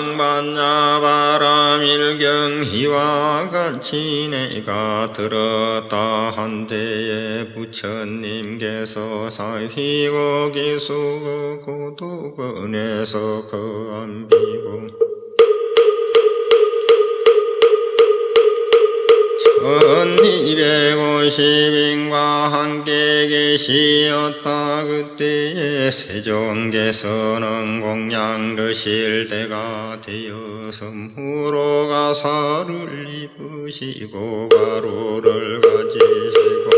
양반야 바람일경 희와 같이 내가 들었다 한때에 부처님께서 사휘고 기수고 고도근에서 거암비고 1250인과 함께 계시었다. 그때에 세종께서는 공양 드실 때가 되었으므로 가사를 입으시고 가루를 가지시고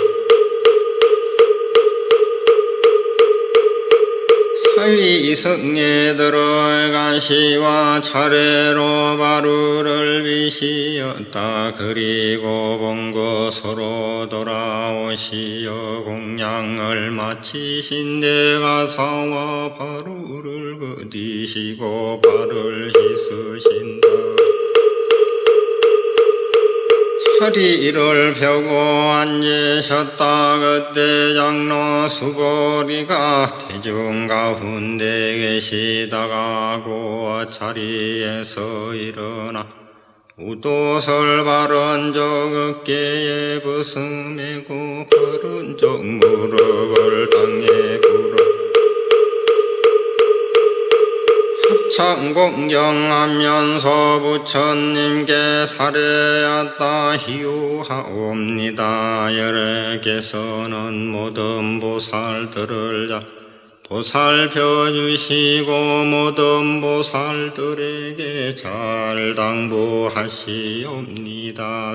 사위성에 들어가시와 차례로 바루를 비시었다. 그리고 본것으로 돌아오시어 공양을 마치신 데 가사와 바루를 거디시고 발을 씻으신다. 자리를 펴고 앉으셨다. 그때 장로 수보리가 대중 가운데 계시다가 그 자리에서 일어나 우도설 바른쪽 어깨에 벗으매고 바른쪽 무릎을 땅에 꿇어 합창공경하면서 부처님께 사례하다 희우하옵니다. 여래께서는 모든 보살들을 보살펴 주시고 모든 보살들에게 잘 당부하시옵니다.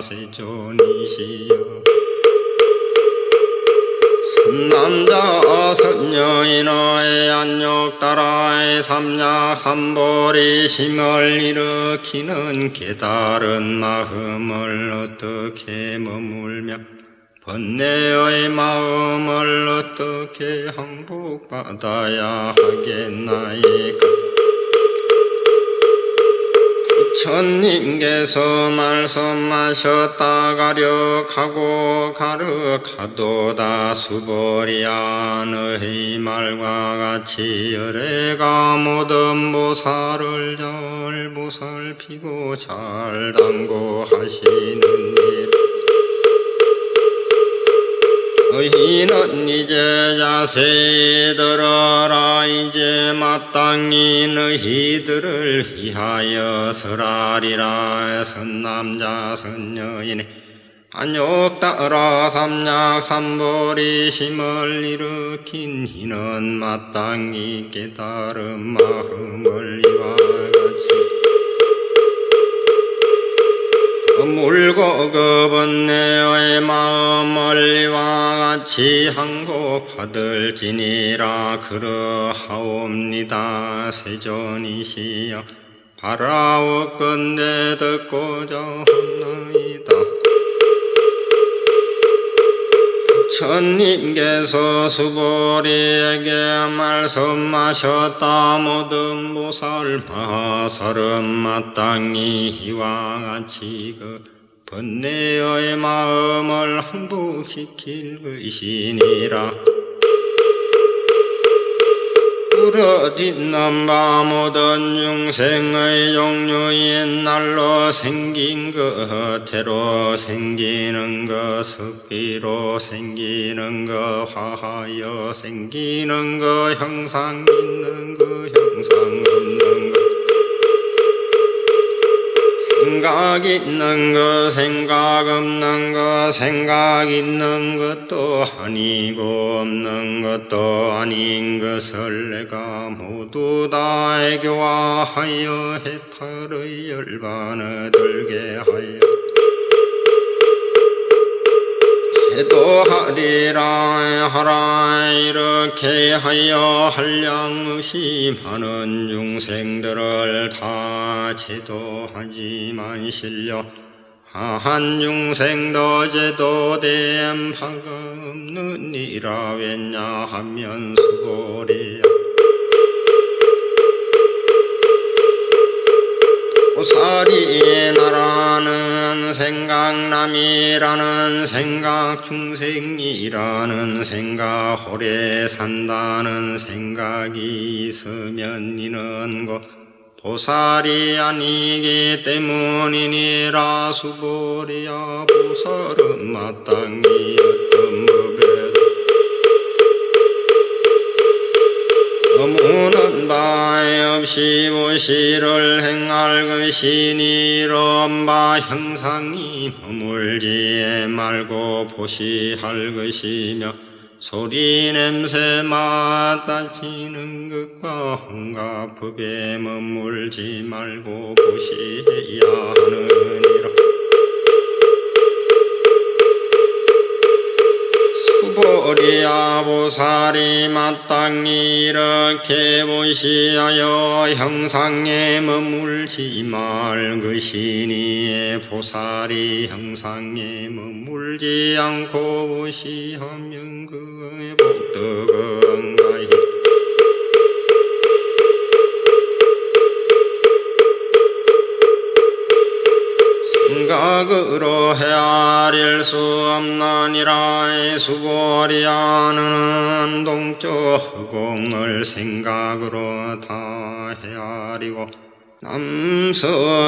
세존이시여 선남자 선녀인의 안욕 따라의 삼약 삼보리심을 일으키는 깨달은 마음을 어떻게 머물며 번뇌의 마음을 어떻게 항복받아야 하겠나이까. 부처님께서 말씀하셨다. 가력하고 가력하도다. 수보리야 너의 말과 같이 여래가 모든 보살을 잘 보살피고 잘 당부하시느니라. 너희는 이제 자세히 들어라. 이제 마땅히 너희들을 위하여 설하리라. 선남자 선녀이네 안욕 따라 삼약 삼보리심을 일으킨 이는 마땅히 깨달은 마음을 이와 같이 물고 그 번뇌의 마음을 이와 같이 항복받을지니라. 그러하옵니다. 세존이시여 바라옵건대 듣고자 하나이다. 부처님께서 수보리에게 말씀하셨다. 모든 보살 마살은 마땅히 이와 같이 그 번뇌의 마음을 항복시킬 것이니라. 부러짓는 바 모든 중생의 종류인 날로 생긴 것대로 생기는 것, 습기로 생기는 것, 화하여 생기는 것, 형상 있는 것, 형상 없는 것, 생각 있는 것, 생각 없는 것, 생각 있는 것도 아니고 없는 것도 아닌 것을 내가 모두 다 애교화하여 해탈의 열반을 들게 하여 제도하리라 하라. 이렇게 하여 한량없이 많은 중생들을 다 제도하지만 실려 한 중생도 제도된 바가 없느니라. 왜냐하면 수보리야 보살이 나라는 생각남이라는 생각, 중생이라는 생각, 오래 산다는 생각이 있으면 이는 것 보살이 아니기 때문이니라. 수보리야 보살은 마땅히 어떤 법에도 의무는 바 없이 보시를 행할 것이니 이런 바 형상이 머물지 말고 보시할 것이며 소리 냄새 맛 따지는 것과 온갖 법에 머물지 말고 보시해야 하느니라. 수보리야 보살이 마땅히 이렇게 보시하여 형상에 머물지 말 것이니 보살이 형상에 머물지 않고 보시하면 그의 복덕은 가히 생각으로 헤아릴 수 없느니라. 수보리야는 동쪽 허공을 생각으로 다 헤아리고 남서북방과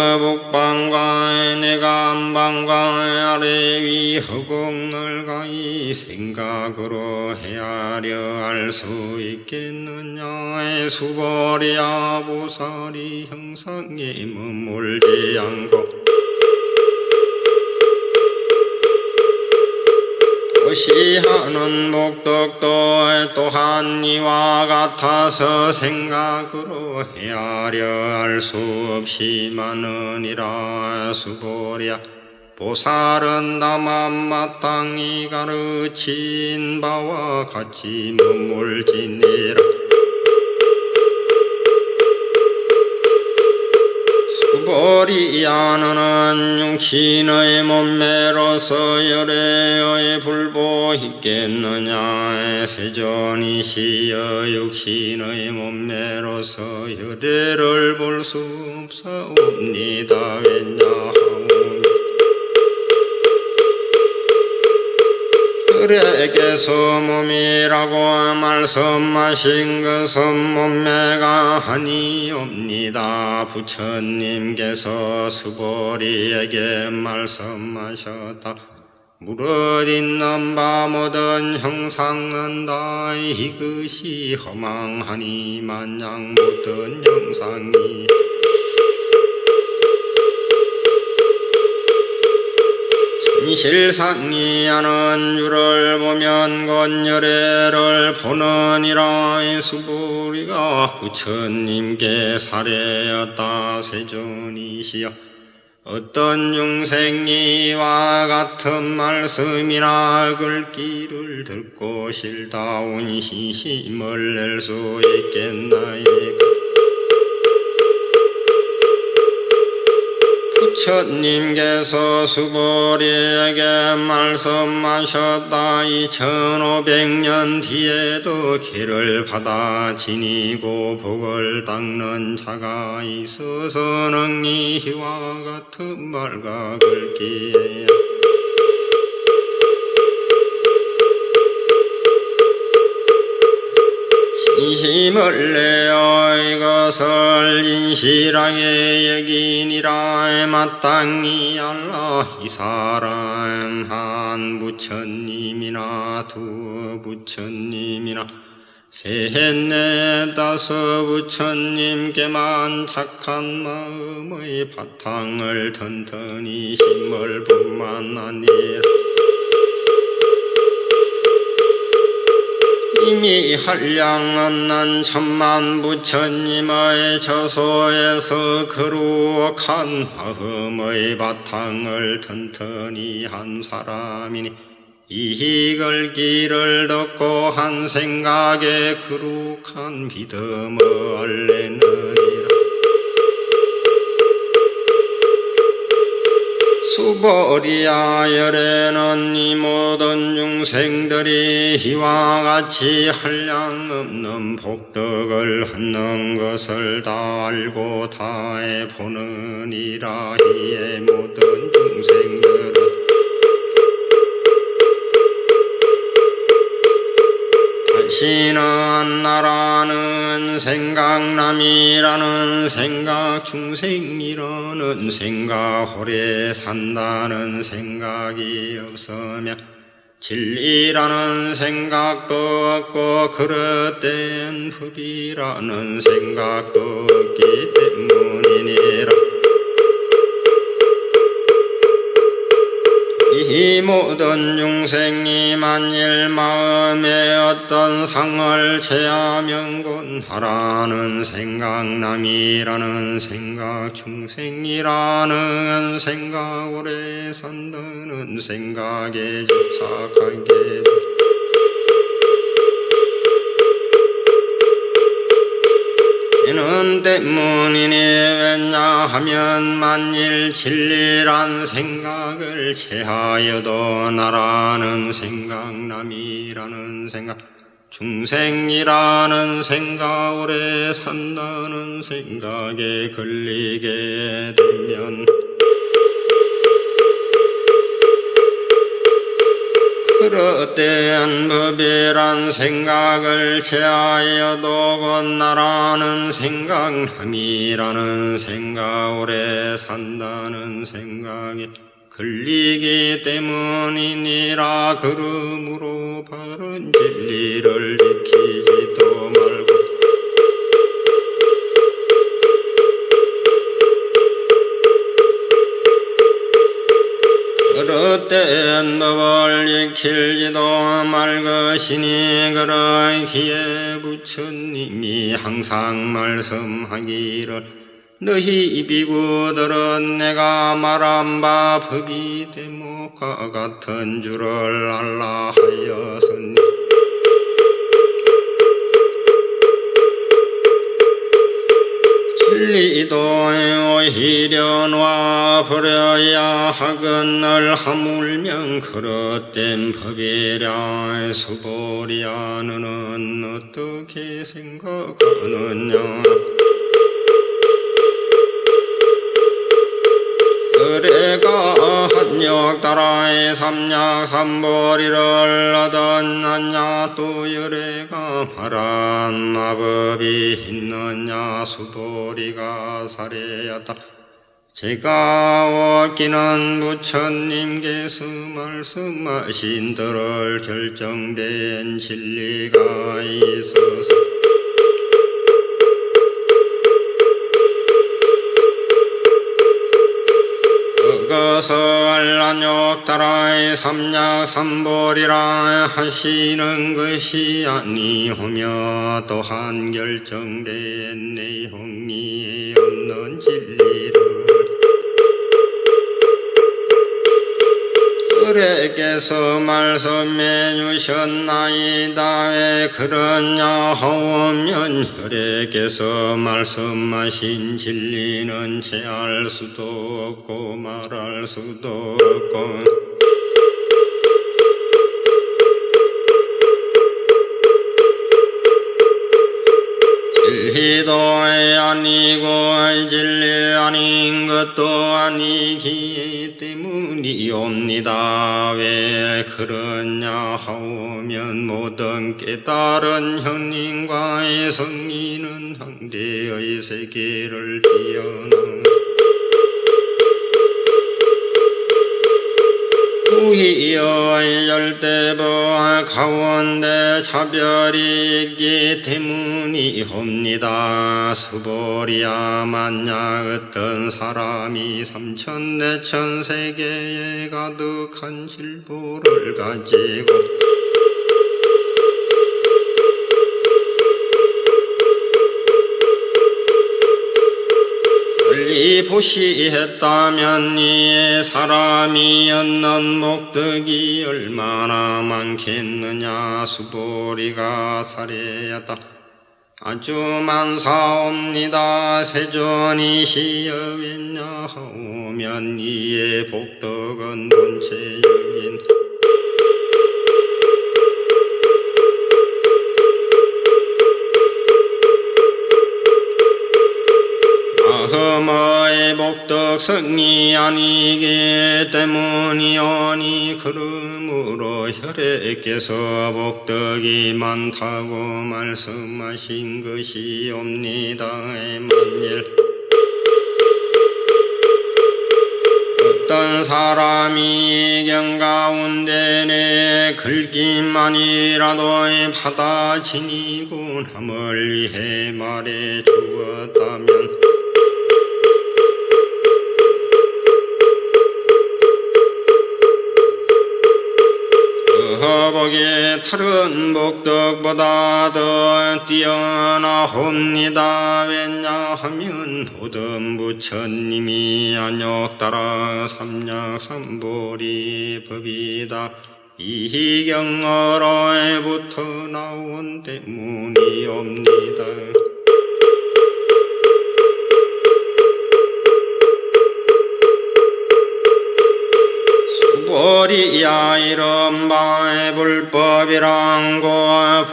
내감방과 아래 위 허공을 가히 생각으로 헤아려 알 수 있겠느냐. 수보리야 보살이 형상에 머물지 않고 보시하는 복덕도 또한 이와 같아서 생각으로 헤아려 알 수 없이 많으니라. 수보리야 보살은 다만 마땅히 가르친 바와 같이 머물지니라. 수보리야는 육신의 몸매로서 열애의 불보 있겠느냐. 세존이시여 육신의 몸매로서 열애를 볼 수 없사옵니다. 왜냐하오니 그에게서 몸이라고 말씀하신 것은 몸매가 아니옵니다. 부처님께서 수보리에게 말씀하셨다. 무릇 있는 바 모든 형상은 다 이것이 허망하니 마냥 모든 형상이 진실상이 하는 유를 보면 곧 열애를 보느니라. 수보리가 부처님께 사례였다. 세존이시여 어떤 중생이 이와 같은 말씀이나 글귀를 듣고 실다운 시심을 낼 수 있겠나이까. 부처님께서 수보리에게 말씀하셨다. 2500년 뒤에도 길을 받아 지니고 복을 닦는 자가 있어서 능히 이와 같은 말과 글귀에 진심을 내어 이것을 진실하게 여기니라. 마땅히 알라. 이 사람 한 부처님이나 두 부처님이나 셋, 넷, 다섯 부처님께만 착한 마음의 바탕을 튼튼히 심을 뿐만 아니라 이미 한량없는 천만 부처님의 저소에서 거룩한 마음의 바탕을 튼튼히 한 사람이니 이 글귀를 듣고 한 생각에 거룩한 믿음을 내느니라. 수보리야 열애는 이 모든 중생들이 이와 같이 한량없는 복덕을 얻는 것을 다 알고 다 해보느니라. 이에 모든 중생들은 다시는 한 나라는 생각남이라는 생각, 중생이라는 생각, 오래 산다는 생각이 없으며 진리라는 생각도 없고 그릇된 법이라는 생각도 없기 때문이니라. 이 모든 중생이 만일 마음에 어떤 상을 취하면 곧 하라는 생각, 남이라는 생각, 중생이라는 생각, 오래 산다는 생각에 집착하게 돼. 이는 때문이니 왜냐하면 만일 진리란 생각을 취하여도 나라는 생각, 남이라는 생각, 중생이라는 생각, 오래 산다는 생각에 걸리게 되면 그릇된 법이란 생각을 취하여도 곧 나라는 생각, 남이라는 생각, 오래 산다는 생각에 걸리기 때문이니라. 그러므로 바른 진리를 지키지도 말고 그릇된 법을 지킬지도 말것이니, 그러기에 부처님이 항상 말씀하기를 너희 비구들은 내가 말한 바 법이 대목과 같은 줄을 알라 하였으니 진리도 오히려 놔버려야 하거늘 하물며 그릇된 법이랴. 수보리야 너는 어떻게 생각하느냐. 그래가 한역 따라의 삼약 삼보리를 얻었느냐. 또 열애가 말한 마법이 있느냐. 수보리가 사례였다. 제가 얻기는 부처님께서 말씀하신 대로 결정된 진리가 있어서 그것을 안욕 따라의 삼약 삼보리라 하시는 것이 아니오며 또한 결정된 내용이 없는 진리를 그에게서 말씀해 주셨나이다. 왜 그러냐 하오면 혈에게서 말씀하신 진리는 제할 수도 없고 말할 수도 없고 진리도 아니고 진리 아닌 것도 아니기 때문이옵니다. 왜 그러냐 하오면 모든 깨달은 현인과의 성인은 상대의 세계를 뛰어넘어 우희의 열대법 가운데 차별이 있기 때문이옵니다. 수보리야 만약 어떤 사람이 삼천대천 세계에 가득한 실보를 가지고 멀리 보시했다면 이 사람이 얻는 목덕이 얼마나 많겠느냐. 수보리가 사례였다. 아주 많사옵니다. 세존이시여겠냐 하오면 이의 복덕은 본체여긴 마음의 복덕 복덕성이 아니기 때문이오니 그러므로 혈액께서 복덕이 많다고 말씀하신 것이옵니다. 만일 어떤 사람이 경 가운데 내 글기만이라도 받아 지니고 남을 위해 말해 주었다면 복이 다른 복덕보다 더 뛰어나옵니다. 왜냐하면 모든 부처님이 안욕 따라 삼약삼보리 법이다. 이 경어로부터 나온 때문이옵니다. 수보리야 이른바 불법이란고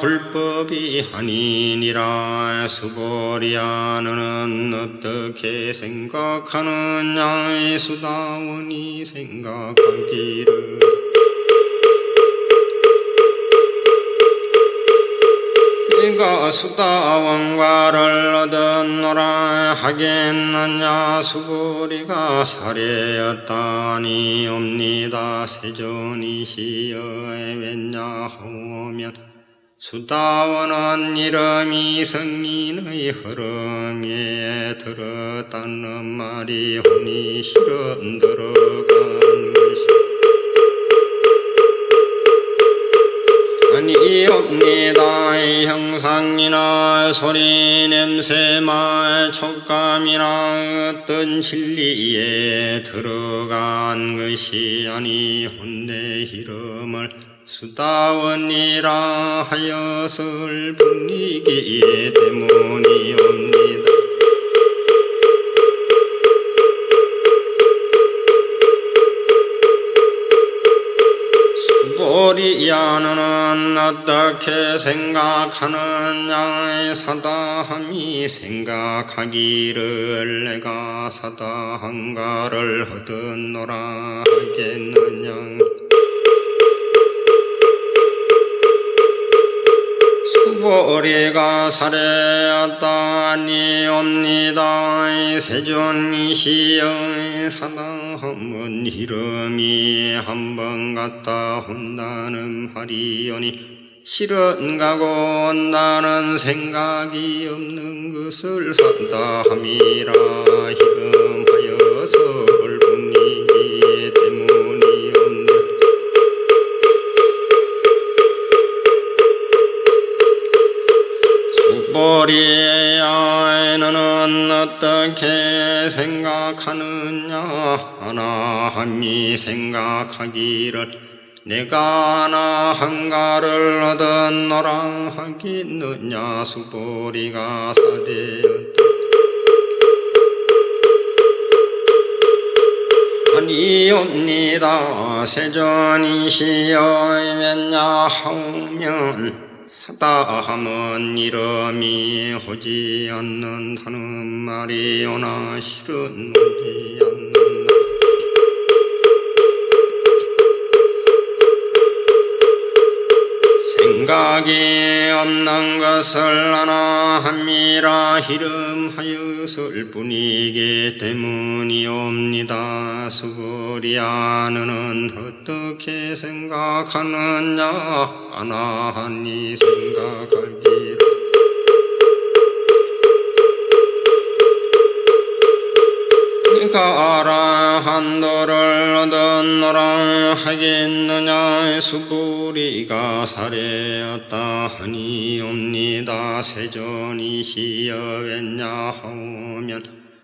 불법이 아니니라. 수보리야 너는 어떻게 생각하느냐. 수다원이 생각하기를 네가 수다원과를 얻었노라 하겠느냐. 수보리가 사례였다니옵니다. 세존이시여 왜냐하면 수다원은 이름이 성인의 흐름에 들었다는 말이 혼이 실은 들어간 것이 아니옵니다. 형상이나 소리 냄새나 촉감이나 어떤 진리에 들어간 것이 아니온데 이름을 수다원이라 하였을 뿐이기 때문이옵니다. 수보리야 너는 어떻게 생각하느냐. 사다함이 생각하기를 내가 사다함가를 얻었노라 하겠느냐. 수보리가 사례였다니옵니다. 세존이시여 사다함은 이름이 한번 갔다 온다는 말이오니 실은 가고 온다는 생각이 없는 것을 사다함이라 이름하여서를 뿐이기 때문이옵니다. 수보리야 너는 어떻게 생각하느냐. 하나함이 생각하기를 내가 하나함가를 얻었노라 하겠느냐. 수보리가 사례였다. 아니옵니다. 세존이시여 왜냐하면 사다함은 이름이 오지 않는다는 말이오나 실은 오지 않는다. 생각이 없는 것을 하나함이라 이름하였을 뿐이기 때문이옵니다. 수보리야 너는 어떻게 생각하느냐. 하나하니 생각하기를 네가 아라한도를 얻었노라 하겠느냐. 수보리가 사례였다 하니옵니다. 세존이시여 왜냐하면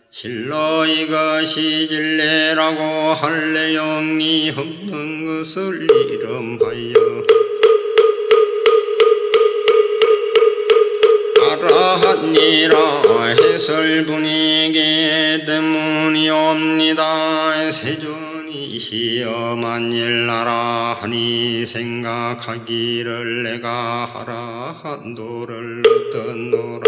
실로 이것이 진리라고 할 내용이 없는 것을 이름하여 아라하니라 했을 분이기 때문이옵니다. 세존이시여 만일 아라하니 생각하기를 내가 아라한도를 얻었노라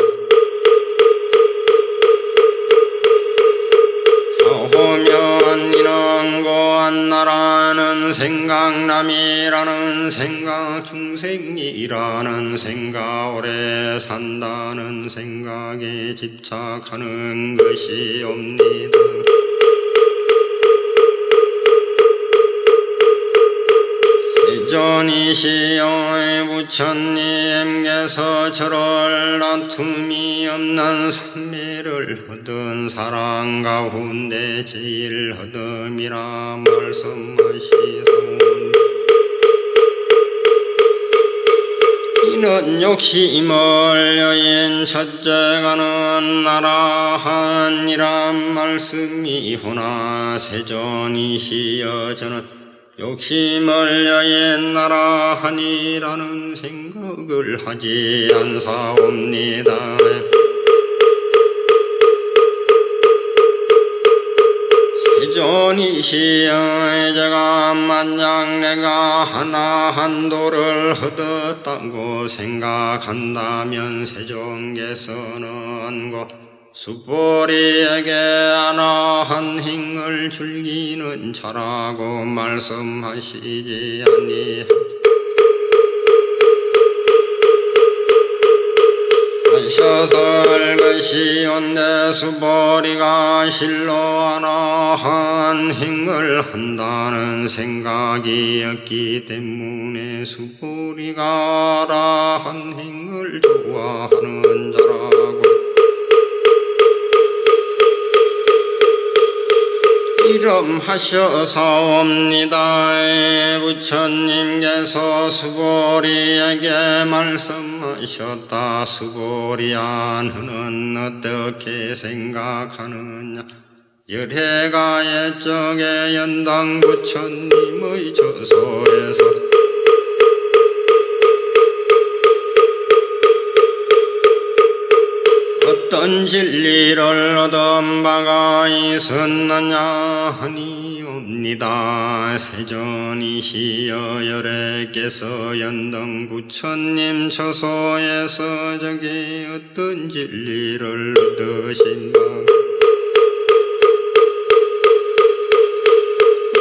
오면 이는 고한 나라는 생각남이라는 생각, 중생이라는 생각, 오래 산다는 생각에 집착하는 것이 옵니다. 세존이시여 부처님께서 저럴 다툼이 없는 삼매를 얻은 사랑 가운데 제일 얻음이라 말씀하시사옵니다. 이는 욕심을 여인 첫째가는 나라하니란 말씀이후나 세존이시여 저는 욕심을 여인 나라하니라는 생각을 하지 않사옵니다. 세존이시여 제가 만약 내가 하나 한도를 얻었다고 생각한다면 세존께서는 숫보리에게 하나한 행을 즐기는 자라고 말씀하시지 아니하셨을 것이 온데 숫보리가 실로 하나한 행을 한다는 생각이 없기 때문에 숫보리가 하나한 행을 좋아하는 자라고 이름하셔사옵니다. 부처님께서 수보리에게 말씀하셨다. 수보리야 너는 어떻게 생각하느냐. 열해가 옛적에 연당 부처님의 저소에서 어떤 진리를 얻은 바가 있었느냐 하니옵니다. 세존이시여 열애께서 연등 부처님 처소에서 저기 어떤 진리를 얻으신 바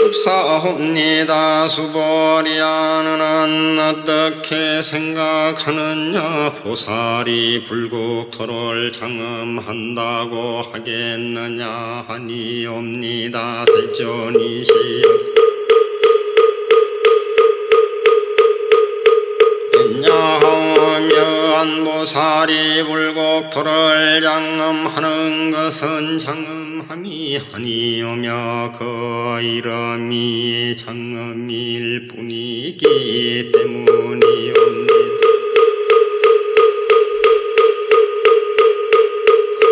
없사옵니다. 수보리야 너는 어떻게 생각하느냐. 보살이 불국토를 장엄한다고 하겠느냐 하니옵니다. 세존이시여 왜냐하면 보살이 불국토를 장엄하는 것은 장엄함이 아니오며 그 이름이 장엄일 뿐이기 때문이옵니다.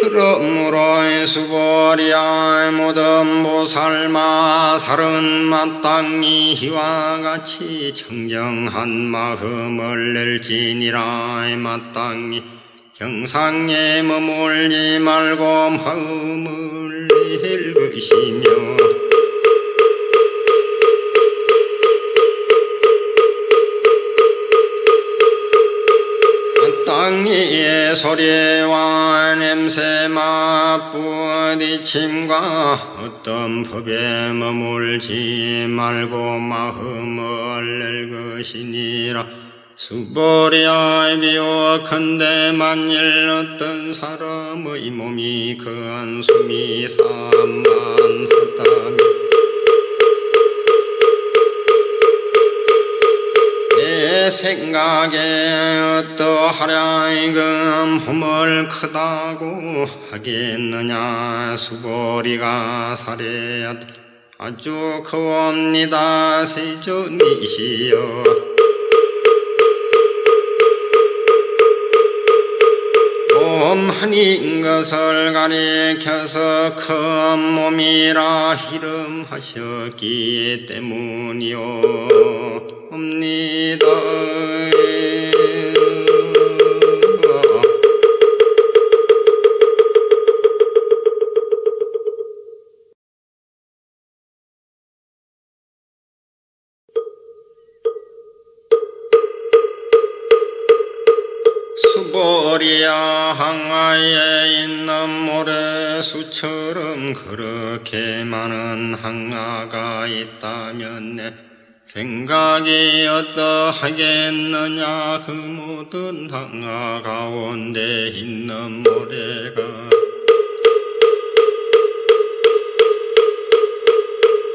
그러므로 수보리야 모든 보살마살은 마땅히 이와 같이 청정한 마음을 낼지니라. 마땅히 경상에 머물지 말고 마음을 낼 것이며 땅의 소리와 냄새 맛부딪힘과 어떤 법에 머물지 말고 마음을 낼 것이니라. 수보리야 비오컨대 만일 어떤 사람의 몸이 큰 숨이 산만하다면 내 생각에 어떠하랴이금 흠을 크다고 하겠느냐. 수보리가 사례하되 아주 크옵니다. 세존이시여 몸하닌 것을 가리켜서 큰 몸이라 이름하셨기 때문이옵니다. 수보리야 항아에 있는 모래수처럼 그렇게 많은 항아가 있다면 내 생각이 어떠하겠느냐. 그 모든 항아 가운데 있는 모래가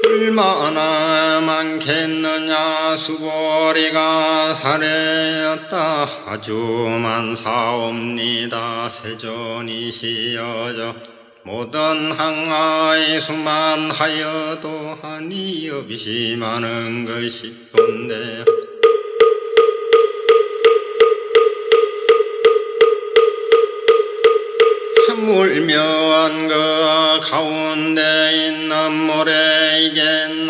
얼마나 많겠느냐. 수보리가 사례였다 아주 많사옵니다. 세존이시여져 모든 항아의 수만 하여도 한이 없이 많은 것이건데 하물며 그 가운데 있는 모래이겠나이까.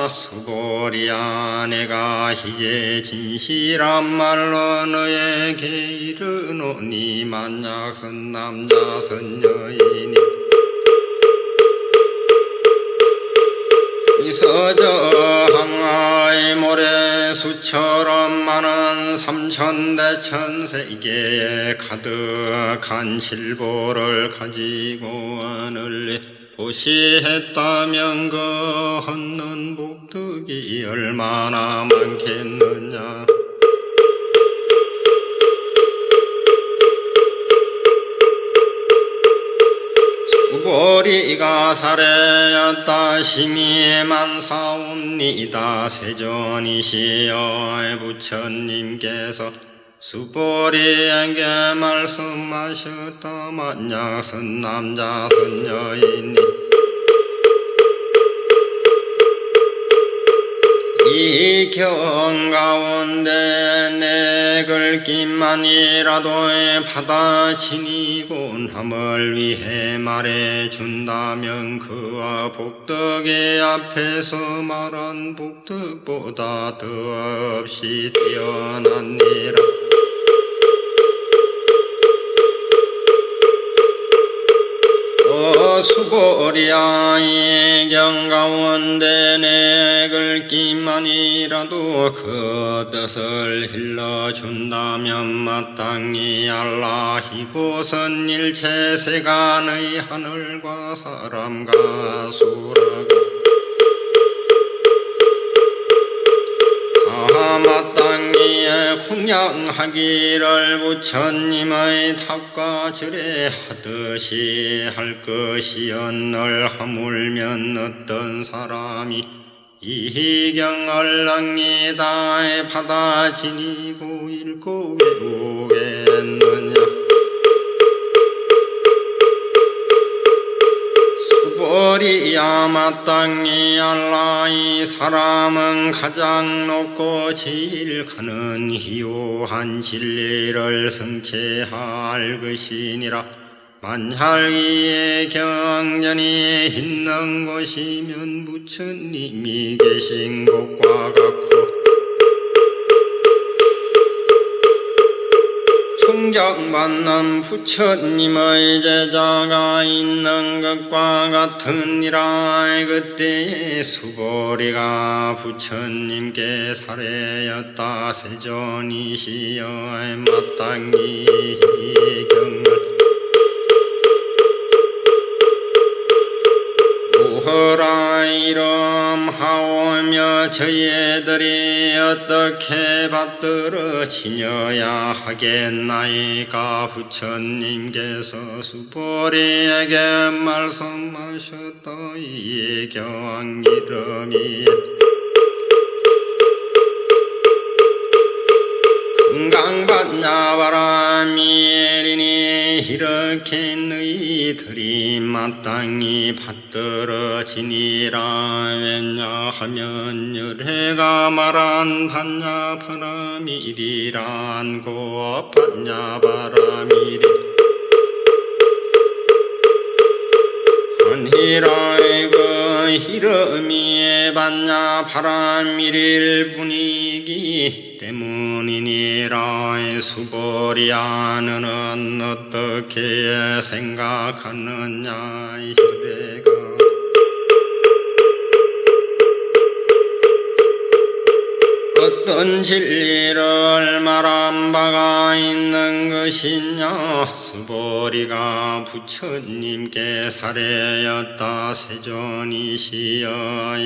수보리야 내가 이게 진실한 말로 너에게 이르노니 만약 선 남자 선 여인이 있어져 항아의 모래수처럼 많은 삼천대천세계에 가득한 실보를 가지고 하늘에 보시했다면 그 얻는 복덕이 얼마나 많겠느냐. 수보리가 사례였다 심히 많사옵니다. 세존이시여 부처님께서 수보리에게 말씀하셨다. 만약 선 남자 선 여인이 이 경 가운데 내 글귀만이라도 받아 지니고 남을 위해 말해준다면 그와 복덕의 앞에서 말한 복덕보다 더없이 뛰어나니라. 수보리야 이 경 가운데 내 글귀만이라도 그 뜻을 일러준다면 마땅히 알라. 이곳은 일체 세간의 하늘과 사람과 수라가 마땅히 공양하기를 부처님의 탑과 절에 하듯이 할 것이언을 하물면 어떤 사람이 이 경을 낭이다 받아 지니고 읽고 외우겠느냐. 수보리야 마땅히 알라. 이 사람은 가장 높고 제일 가는 희요한 진리를 성취할 것이니라. 만약 이의 경전이 있는 곳이면 부처님이 계신 곳과 같고 청정받는 부처님의 제자가 있는 것과 같으니라. 그때에 수보리가 부처님께 사례였다. 세존이시여 마땅히 이 경을 오호라 이름하오며 저희들이 어떻게 받들어 지녀야 하겠나이까. 부처님께서 수보리에게 말씀하셨다. 이 경 이름이 건강받냐 바람이리니 이렇게 너희들이 마땅히 받들어지니라. 왜냐하면 열애가 말한 받냐 바람이리란 고 받냐 바람이리 아니라 그 이름이 받냐 바람이릴 분이기 때문이니라. 수보리야 너는 어떻게 생각하느냐. 열애가 어떤 어떤 진리를 말한 바가 있는 것이냐. 수보리가 부처님께 사례였다. 세존이시여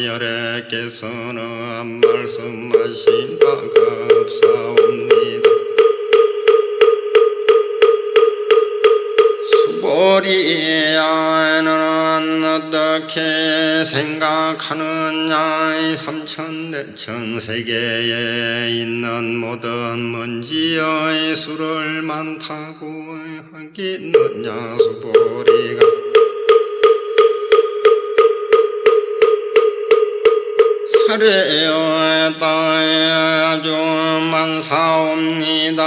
열애께서는 말씀하신 바가 없사옵니다. 수보리야는 어떻게 생각하느냐. 삼천대천 세계에 있는 모든 먼지의 수를 많다고 하겠느냐. 수보리가 사례였다. 아주 많사옵니다.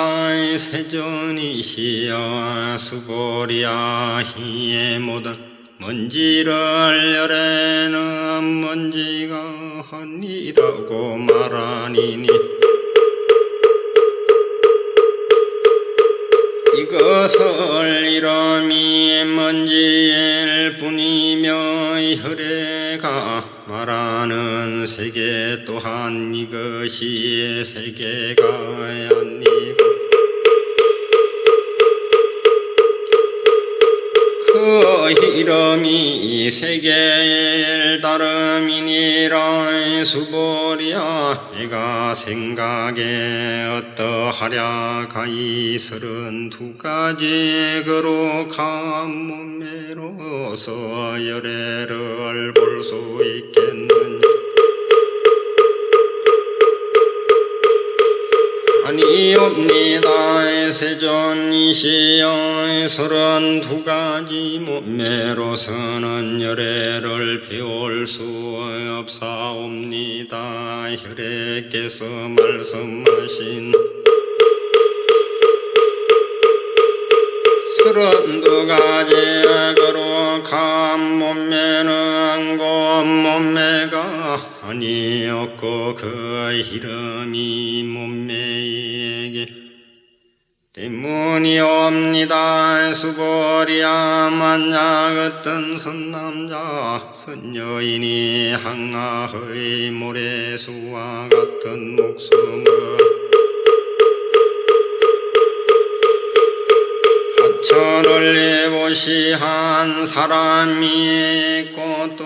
세존이시여 수보리야 이 모든 먼지를 열에는 먼지가 아니라고 말하니니 이것을 이름이 먼지일 뿐이며 혈애가 말하는 세계 또한 이것이 세계가 아니고 그 이름이 세계일 다름이니라. 수보리야 내가 생각에 어떠하랴. 가히 32가지 거룩한 몸매로서 열애를 볼 수 있겠느냐. 아니옵니다. 세존이시여 32가지 몸매로서는 열애를 배울 수 없사옵니다. 혈애께서 말씀하신 32가지 거룩한 몸매는 곧 몸매가 아니었고 그 이름이 몸매이기 때문이옵니다. 수보리야 만약 어떤 선남자 선여인이 항아의 모래수와 같은 목숨을 하천을 보시한 사람이 있고 또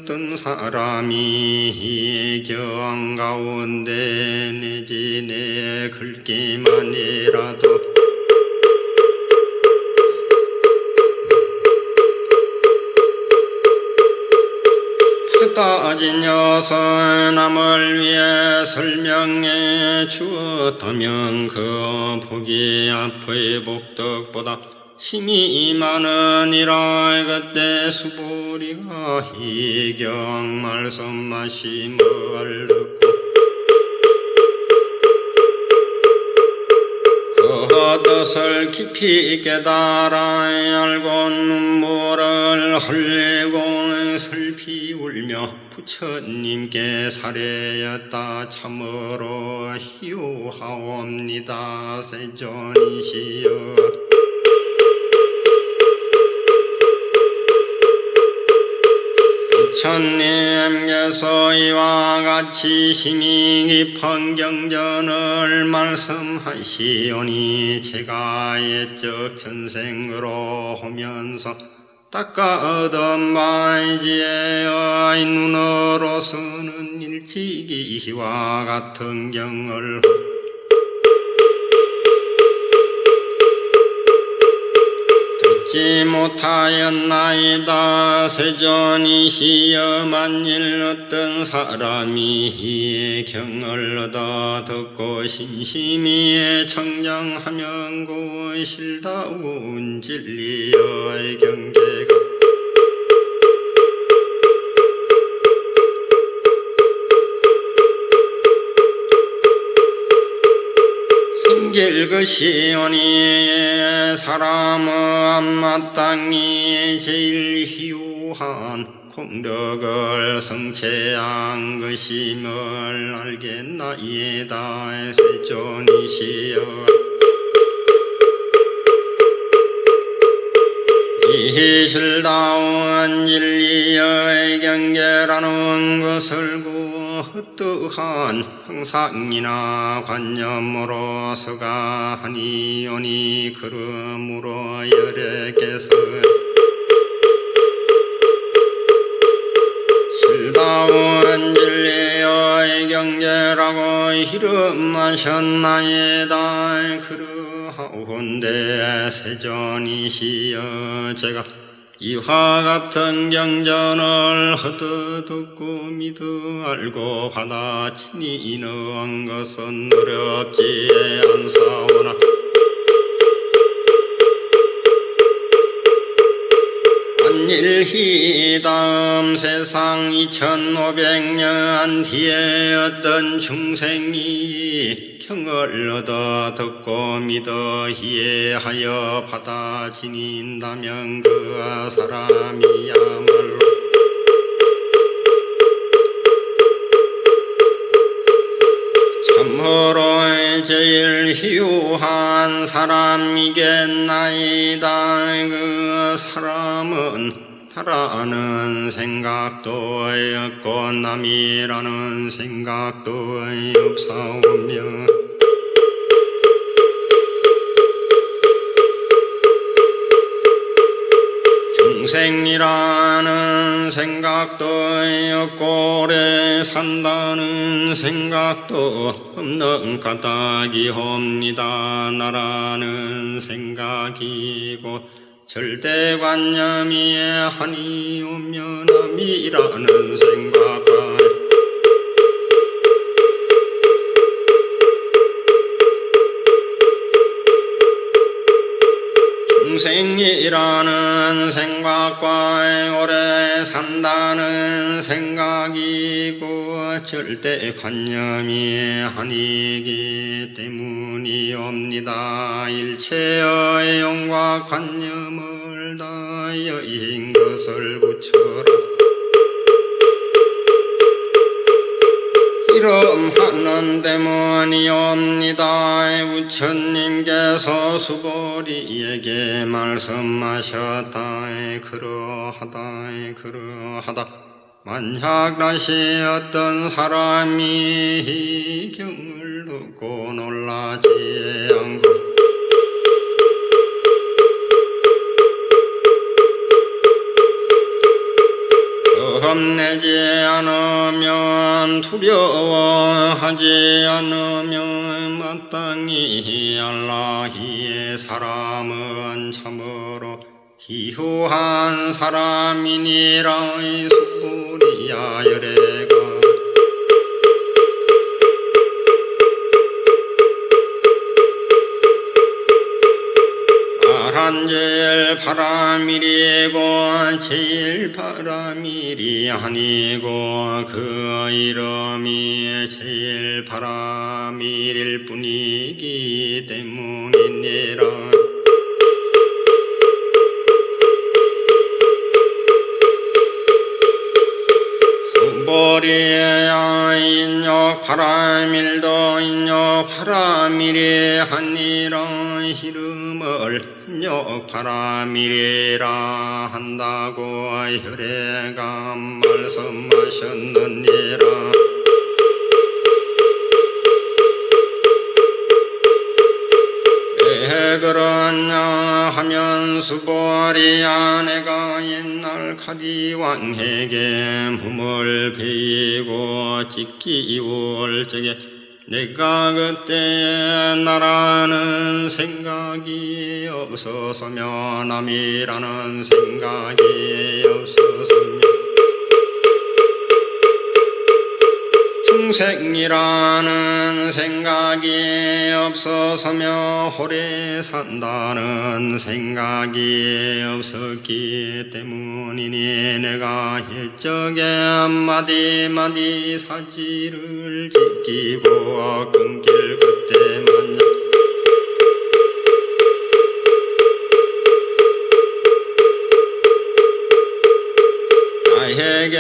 어떤 사람이 경 가운데 내지 내 글기만이라도 따진 여섯 남을 위해 설명해 주었다면 그 복이 앞의 복덕보다 힘이 많으니라. 그때 수보리가 이경 말씀하심을 듣고 그 뜻을 깊이 깨달아 알고 눈물을 흘리고 슬피 울며 부처님께 사례였다. 참으로 희우하옵니다. 세존이시여 부처님께서 이와 같이 심히 깊은 경전을 말씀하시오니 제가 옛적 전생으로 오면서 닦아 얻은 바이지의 눈으로서는 일찍이 이와 같은 경을 듣지 못하였나이다. 세존이시여 만일 어떤 사람이 이 경을 얻어 듣고 신심히 청정하면 그 실다운 진리의 경계가 생길 것이오니 사람은 마땅히 제일 희우한 공덕을 성취한 것임을 알겠나이다. 세존이시여 이 실다운 진리의 경계라는 것을 그 어떠한 형상이나 관념으로서가 하니오니 그러므로 여래께서 실다운 진리의 경제라고 이름하셨나이다. 그러하온데 세존이시여 제가 이와 같은 경전을 허드 듣고 믿어 알고 받아치니는 것은 어렵지 않사오나 만일히 다음 세상 2500년 뒤에 어떤 중생이 경을 얻어 듣고 믿어 이해하여 받아 지닌다면 그 사람이야말로 참으로 제일 희우한 사람이겠나이다. 그 사람은 나라는 생각도 없고 남이라는 생각도 없사오며 중생이라는 생각도 없고 오래 산다는 생각도 없는 까닭이옵니다. 나라는 생각이고 절대관념이 하니오며 남이라는 생각과 중생이라는 생각과 오래 산다는 생각이고 절대관념이 아니기 때문이옵니다. 일체의 영과 관념을 다 여인 것을 붙여라. 이름하는 때문이옵니다. 부처님께서 수보리에게 말씀하셨다. 그러하다 만약 다시 어떤 사람이 이 경을 듣고 놀라지 않고 겁내지 않으면 두려워하지 않으면 마땅히 알라히의 사람은 참으로 희후한 사람이니라. 수부리야 여래가 제일 바람일이고 제일 바람일이 아니고 그 이름이 제일 바람일일 뿐이기 때문이니라. 수보리야 인욕 바람일도 인욕 바람일이 아니라 이름을 인욕 바람일이라 한다고 혈애가 말씀하셨느니라. 왜 그러냐 하면 수보리야 내가 옛날 가리왕에게 몸을 베이고 찢기올 적에 내가 그때 나라는 생각이 없어서며 남이라는 생각이 없어서며 중생이라는 생각이 없어서며 오래 산다는 생각이 없었기 때문이니 내가 옛적에 마디마디 사지를 지키고 끊길 그때만 나에게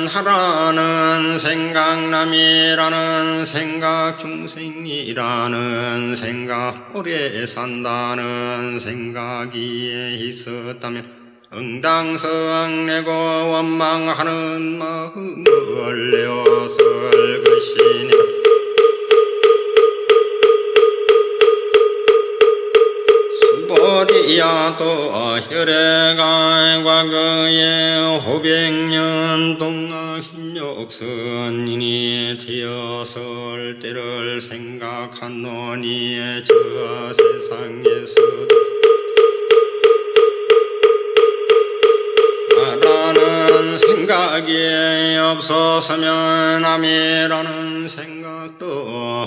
하라는 생각 남이라는 생각 중생이라는 생각 오래 산다는 생각이 있었다면 응당성 내고 원망하는 마음을 내어설 것이니 수보리야도 혈애가 과거에 500년 동안 힘력선인이 되었을 때를 생각하노니 저 세상에서도 나라는 생각이 없었으면 남이라는 생각도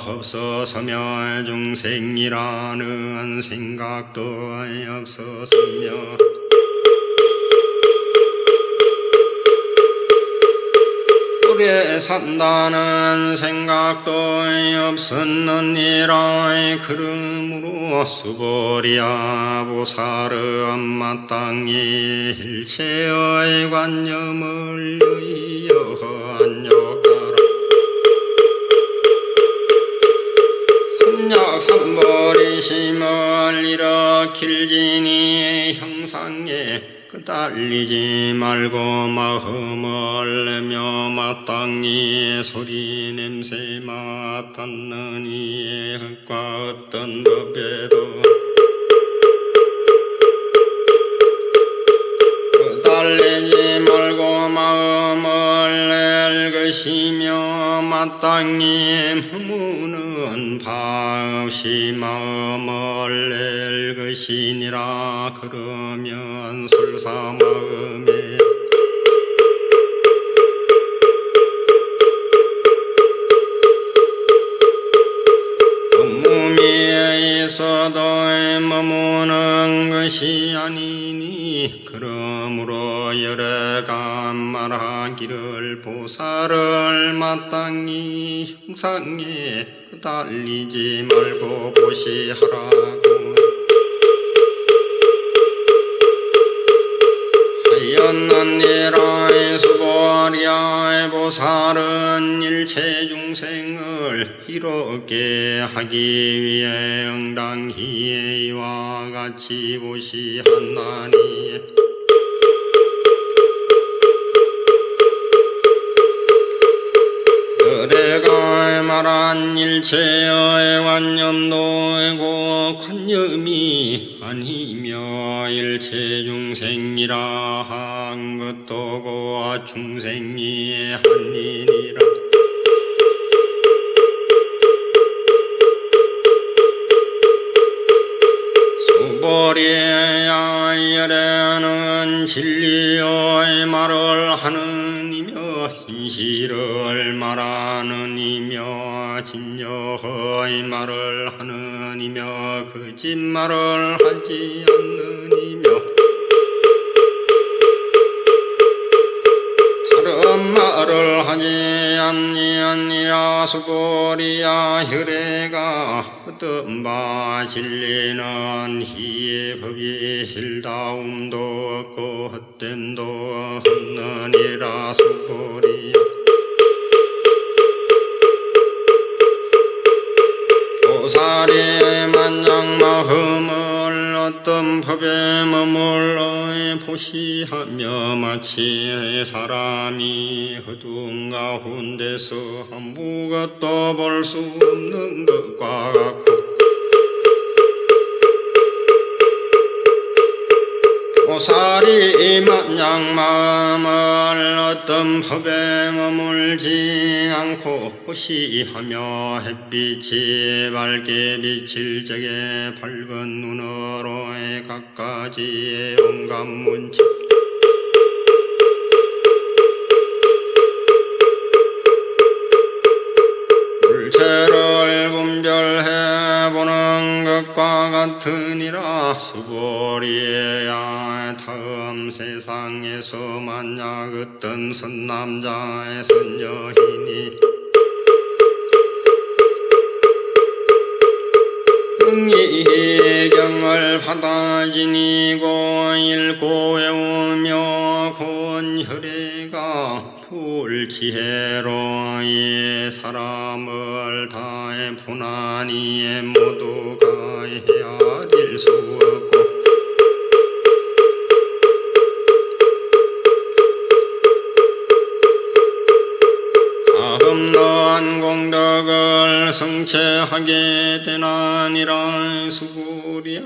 없었으며 중생이라는 생각도 없었으며 오래 산다는 생각도 없었느니라. 그러므로 수보리야 보살은 마땅히 일체의 관념을 의여 안욕하라. 삼약삼벌이심을 일으킬지니 형상에 끄달리지 말고 마음을 내며 마땅히 소리 냄새 맡았느니 흙과 어떤 법에도 끄달리지 말고 마음을 낼 것이며 마땅히 머무는 바 없이 마음을 낼 것이니라. 그러면 설사 마음에 몸이 있어도 머무는 것이 아니니 그러므로 여러가 말하기를 보살을 마땅히 형상에 끄달리지 말고 보시하라고 하였느니라. 수보리야 보살은 일체 중생을 이롭게 하기 위해 응당히 이와 같이 보시하나니 그래가 말한 일체의 관념도 관념이 아니며 일체 중생이라 한 것도 고와 중생이 아니니라. 수보리야 열에는 진리의 말을 하느니며 진실을 말하느니며 진여의 말을 하느니며 거짓말을 하지 않느니며 다른 말을 하지 아니하니라. 수보리야 혈애가 어떤 바 진리는 희의 법이 실다움도 없고 헛됨도 없느니라. 수보리야 보살이 만약 마음을 어떤 법에 머물러 보시하며 마치 사람이 어두운 가운데서 아무것도 볼 수 없는 것과 같고 보살이 만약 마음을 어떤 법에 머물지 않고 보시하며 햇빛이 밝게 비칠 적에 밝은 눈으로 갖가지의 온갖 문체 물체를 분별해보는 것과 같으니라. 수보리야 다음 세상에서 만약 어떤 선남자의 선여인이 응이경을 받아 지니고 읽고 외우며 곤 혈애가 불지혜로 이 사람을 다해 보나니 모두가 헤아릴 수 없고 경을 성취하게 되나니라. 수고리야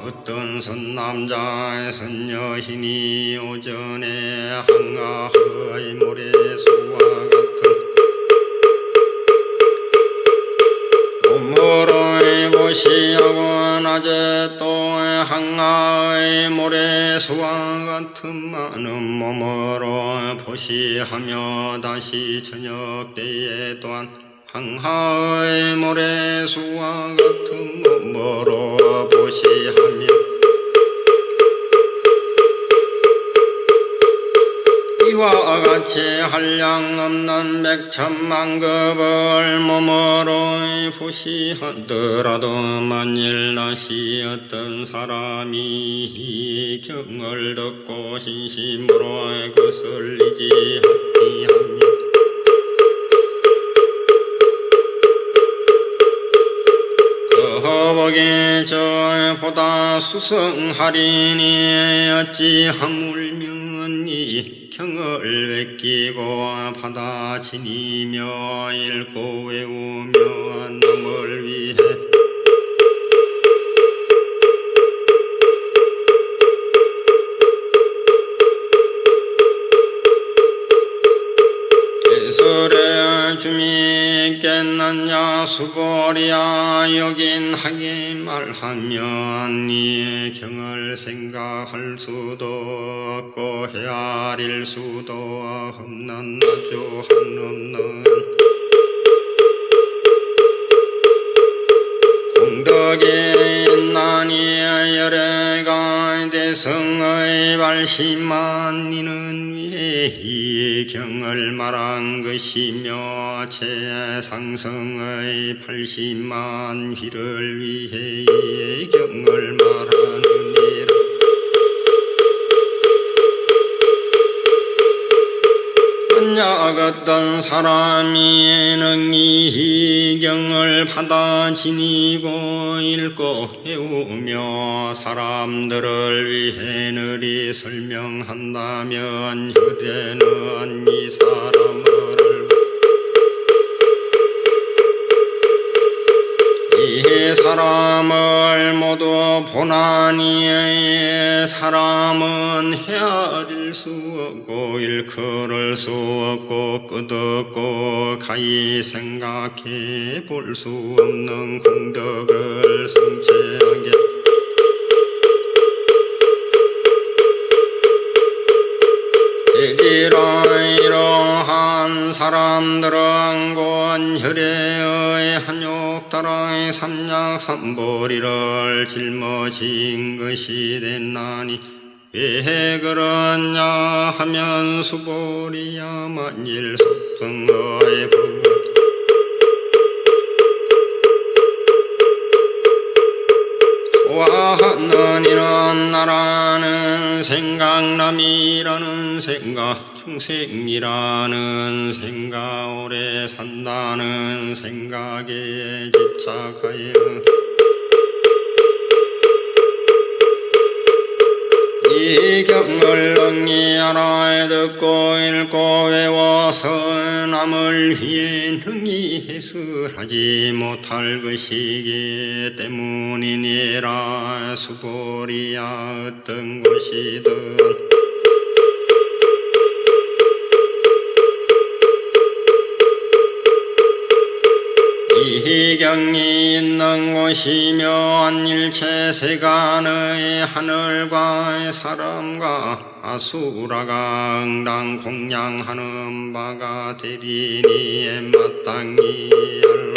어떤 선남자의 선여인이 오전에 항아의 모래수와 같은 몸으로 보시하고 낮에 또 항아의 모래수와 같은 많은 몸으로 보시하며 다시 저녁 때에 또한 항아의 모래수와 같은 몸으로 보시하며 이와 같이 한량없는 백천만급을 몸으로 보시하더라도 만일 다시 어떤 사람이 이 경을 듣고 진심으로 거슬리지 아니하며 거복이 저보다 수성하리니 어찌 하물며 이 경을 베끼고 받아 지니며 읽고 외우며 남을 위해 예설의 주미 있겠느냐. 수고리야 여긴 하게 말하면 이 경을 생각할 수도 없고 헤아릴 수도 없는 아주 한없는 공덕이 있나니 열애가 대성의 발심한 이는 위에 이 경을 말한 것이며 최상성의 80만 휘를 위해 이 경을 말하느니라. 만약 어떤 사람이 능히 이 경을 받아 지니고 읽고 배우며 사람들을 위해 늘이 설명한다면 혈에는 이 사람을 이 사람을 모두 보나니 사람은 헤아릴 수 없고 일컬을 수 없고 끄덕고 가히 생각해 볼 수 없는 공덕을 성취하게 되리라. 이러한 사람들은 곧 혈에의 한욕다라의 삼약삼보리를 짊어진 것이 됐나니 왜 그러냐 하면 수보리야 만일 속성의 법 좋아하는 이는 나라는 생각남이라는 생각 중생이라는 생각 오래 산다는 생각에 집착하여 이 경을 능히 알아 듣고 읽고 외워서 남을 위해 능히 해설하지 못할 것이기 때문이니라. 수보리야 어떤 곳이든 이 경이 있는 곳이며 일체 세간의 하늘과 사람과 아수라가 응당 공양하는 바가 되리니 마땅히 알라.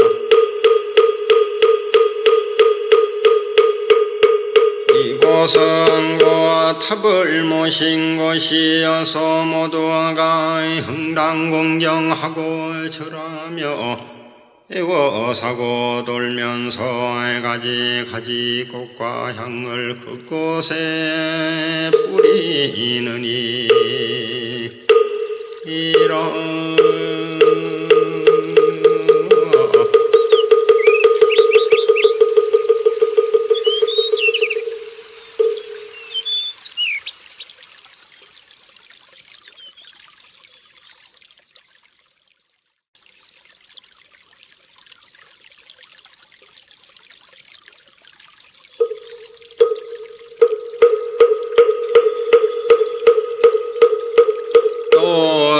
이곳은 곧 탑을 모신 곳이어서 모두가 흥당 공경하고 절하며 애워사고 돌면서 가지 꽃과 향을 그곳에 뿌리느니 이런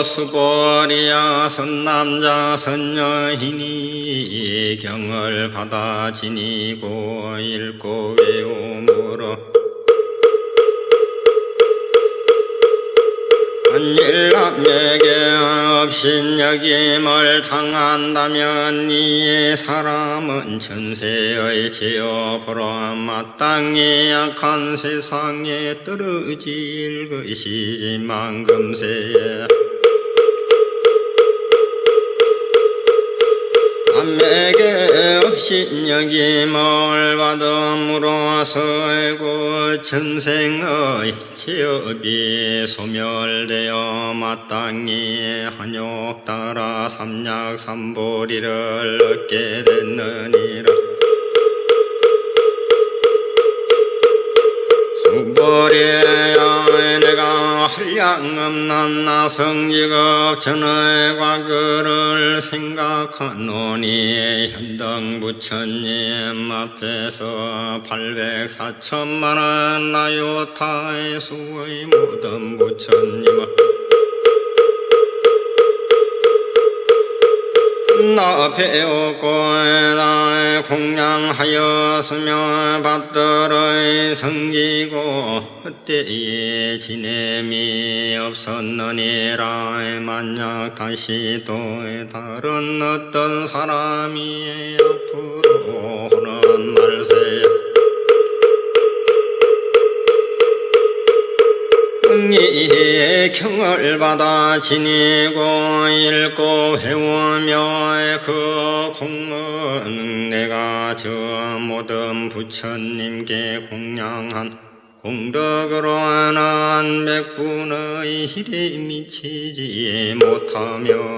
수보리야 선남자 선여인이 경을 받아 지니고 읽고 외우므로 일남에게 업신여김을 당한다면 이 사람은 천세의 제업으로 마땅히 악한 세상에 떨어질 것이지만 금세에 남에게 업신여김을 받음으로써 그 전생의 제업이 소멸되어 마땅히 한욕 따라 삼약삼보리를 얻게 됐느니라. 수보리야 내가 한량없는 나성직업 전의 과거를 생각하노니 현등 부처님 앞에서 800~4천만원 나요타의 수의 모든 부처님을 나 배웠고 나의 공양하였으며 받들의 성기고 그때에 지냄이 없었느니라. 만약 다시 또 다른 어떤 사람이 앞으로 하는 말세 응이의 경을 받아 지니고 읽고 배우며 그 공은 내가 저 모든 부처님께 공양한 공덕으로는 백분의 힐에 미치지 못하며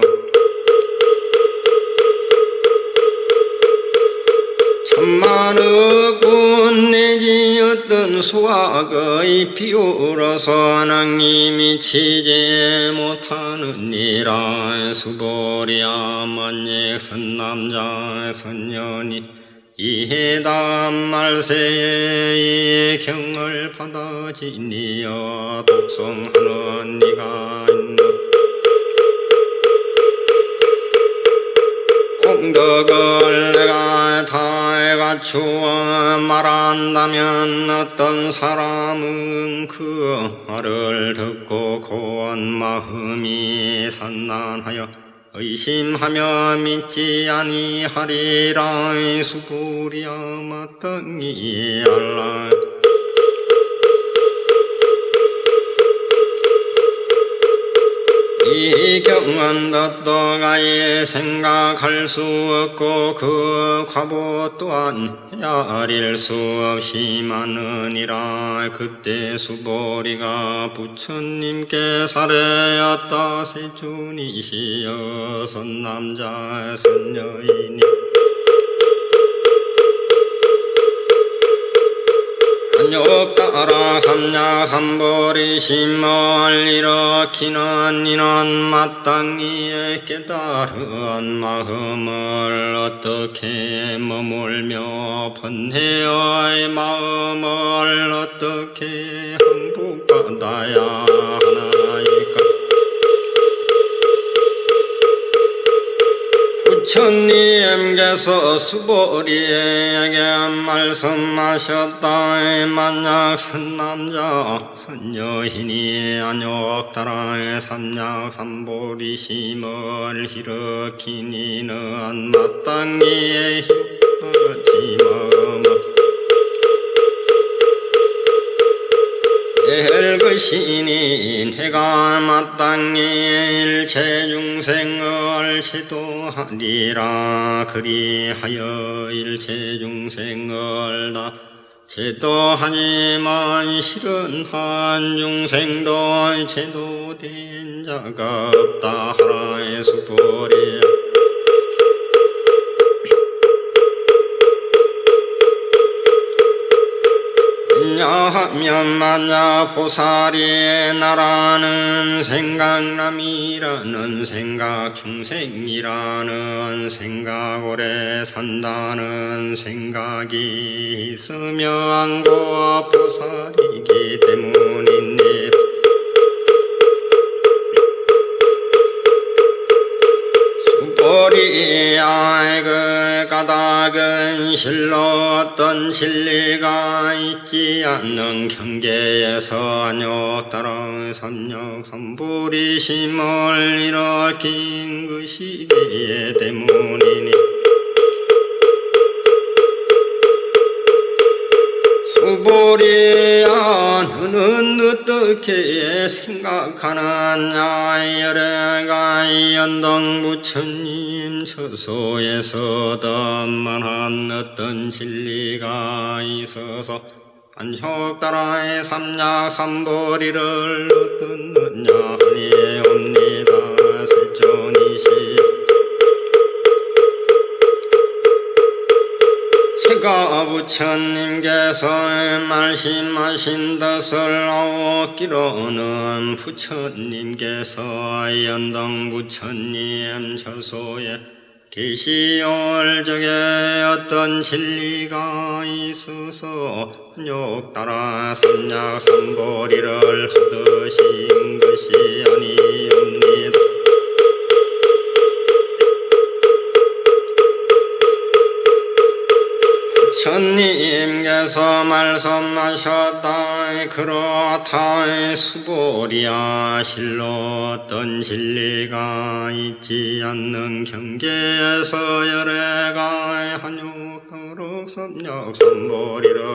천만억 군 내지 어떤 수학의 비유로서 능히 미치지 못하느니라. 수보리야 만약 선남자 선녀니 이해담 말세에 경을 받아 지니어 독성하는 네가 있나. 공덕을 내가 다 갖추어 말한다면 어떤 사람은 그 말을 듣고 고운 마음이 산난하여 의심하며 믿지 아니하리라. 수보리야 마땅히 알라. 이 경은 덧도가에 생각할 수 없고 그 과보 또한 헤아릴 수 없이 많으니라. 그때 수보리가 부처님께 살해였다. 세존이시여 선남자 선여인이 한욕 따라 삼약삼보리 심을 일으키는 이는 마땅히 깨달은 마음을 어떻게 머물며 번뇌의 마음을 어떻게 항복받아야 하나이까. 부처님께서 수보리에게 말씀하셨다. 만약 선남자 선여인이 안욕 따라 삼약삼보리 심을 일으키니는 마땅히 힘없지 마음을 될 것이니 내가 마땅히 일체 중생을 제도하리라. 그리하여 일체 중생을 다 제도하지만 실은 한 중생도 제도된 자가 없다 하라. 수보리야 하면 만약 보살이 나라는 생각남이라는 생각 중생이라는 생각 오래 산다는 생각이 있으면 그 보살이기 때문이니 수보리야 그 까닭은 실로 어떤 진리가 있지 않는 경계에서 안욕 따라 삼력 삼보리심을 일으킨 것이기 때문이니 수보리야 너는 어떻게 생각하느냐 열애가 연동 부처님 처소에서 덤만한 어떤 진리가 있어서 안욕 따라의 삼약 삼보리를 얻었느냐 아니옵니다. 세존이시 제가 부처님께서 말씀하신 뜻을 얻기로는 부처님께서 연동 부처님 처소에 계시올 적에 어떤 진리가 있어서 안욕 따라 삼약 삼보리를 얻으신 것이 아니옵니다. 부처님께서 말씀하셨다. 그렇다. 수보리야 실로 어떤 진리가 있지 않는 경계에서 열애가 한욕 도록 삼약 삼보리를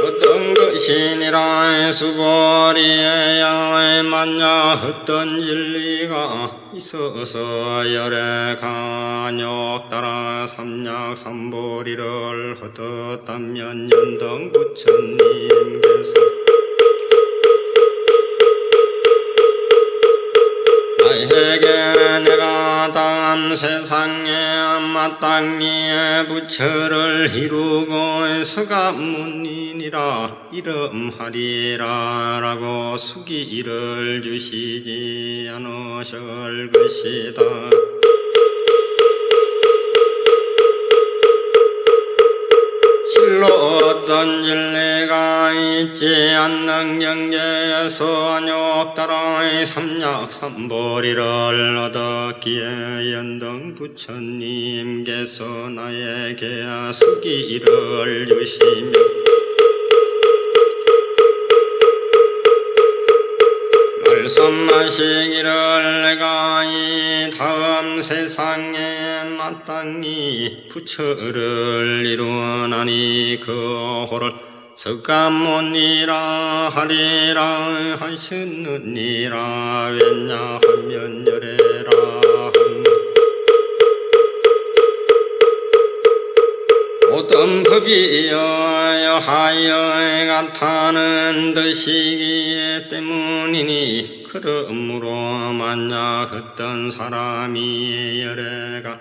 어떤 것이니라. 수보리야 만약 어떤 진리가 있어서 열애가 안욕 따라 삼약 삼보리를 얻었다면 연동 부처님께서 나에게 내가 다음 세상에 마땅히 부처를 이루고 서가문이니라 이름하리라 라고 수기를 주시지 않으실 것이다. 실로 어떤 진리가 있지 않는 경계에서 안욕 따라 삼약 삼보리를 얻었기에 연등 부처님께서 나에게 수기를 주시며 말씀하시기를 내가 이 다음 세상에 마땅히 부처를 이루나니 그 호를 석가모니라 하리라 하셨느니라. 왜냐하면 열애라 모든 법이여 하여 같다는 뜻이기 때문이니 그러므로 만약 어떤 사람이 열애가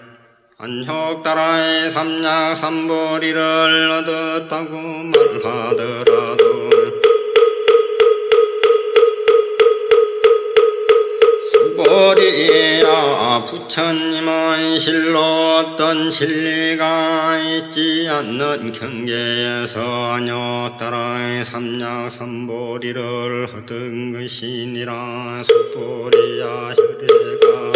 안욕 따라의 삼약 삼보리를 얻었다고 말하더라도 수보리야 부처님은 실로 어떤 진리가 있지 않는 경계에서 안욕 따라의 삼약 삼보리를 얻은 것이니라. 수보리야 혈애가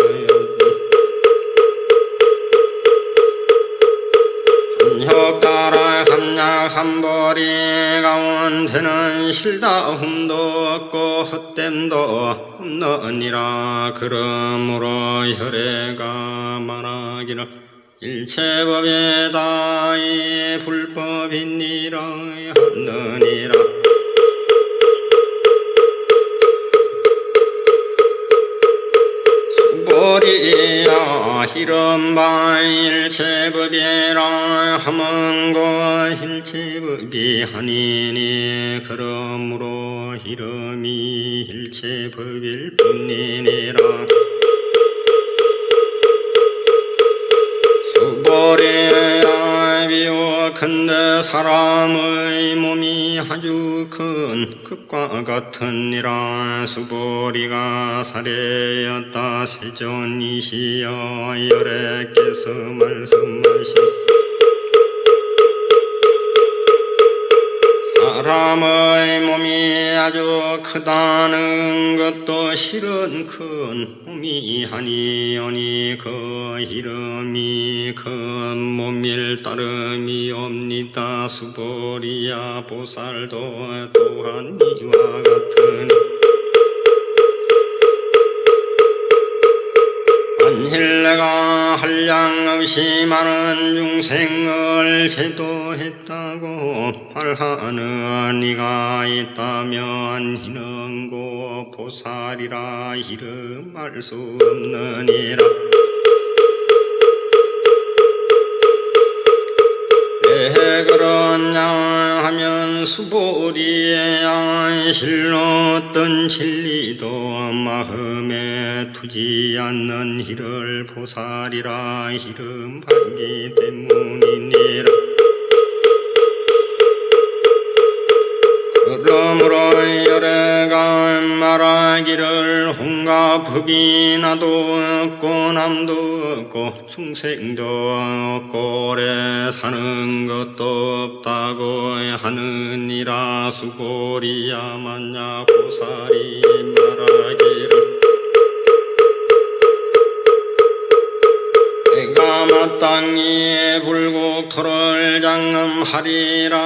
안욕 따라 삼약 삼보리 가운데는 실다움도 없고 헛됨도 없느니라. 그러므로 혈애가 말하기를 일체법에다 이 불법이니라 하느니라. 수보리야 이른바 일체법이라 하면 그 일체법이 아니니 그러므로 이름이 일체법일 뿐이니라. 수보리야 비옥한데 사람의 몸이 아주 큰 급과 같으니라. 수보리가 사례였다. 세존이시여 열애께서 말씀하신 사람의 몸이 아주 크다는 것도 실은 큰 몸이 아니오니 그 이름이 큰 몸일 따름이 옵니다. 수보리야 보살도 또한 이와 같으니 만일 내가 한량 없이 많은 중생을 제도했다고 말하는 이가 있다면 이는 고 보살이라 이름할 수 없느니라. 왜 그러냐 하면 수보리야 실로 어떤 진리도 마음에 두지 않는 이를 보살이라 이름하기 때문이니라. 그러므로 여래가 말하기를 혼과 법이 나도 없고 남도 없고 중생도 없고 오래 사는 것도 없다고 하느니라. 수보리야 만약 보살이 말하기를 내가 마땅히 불국토를 장엄하리라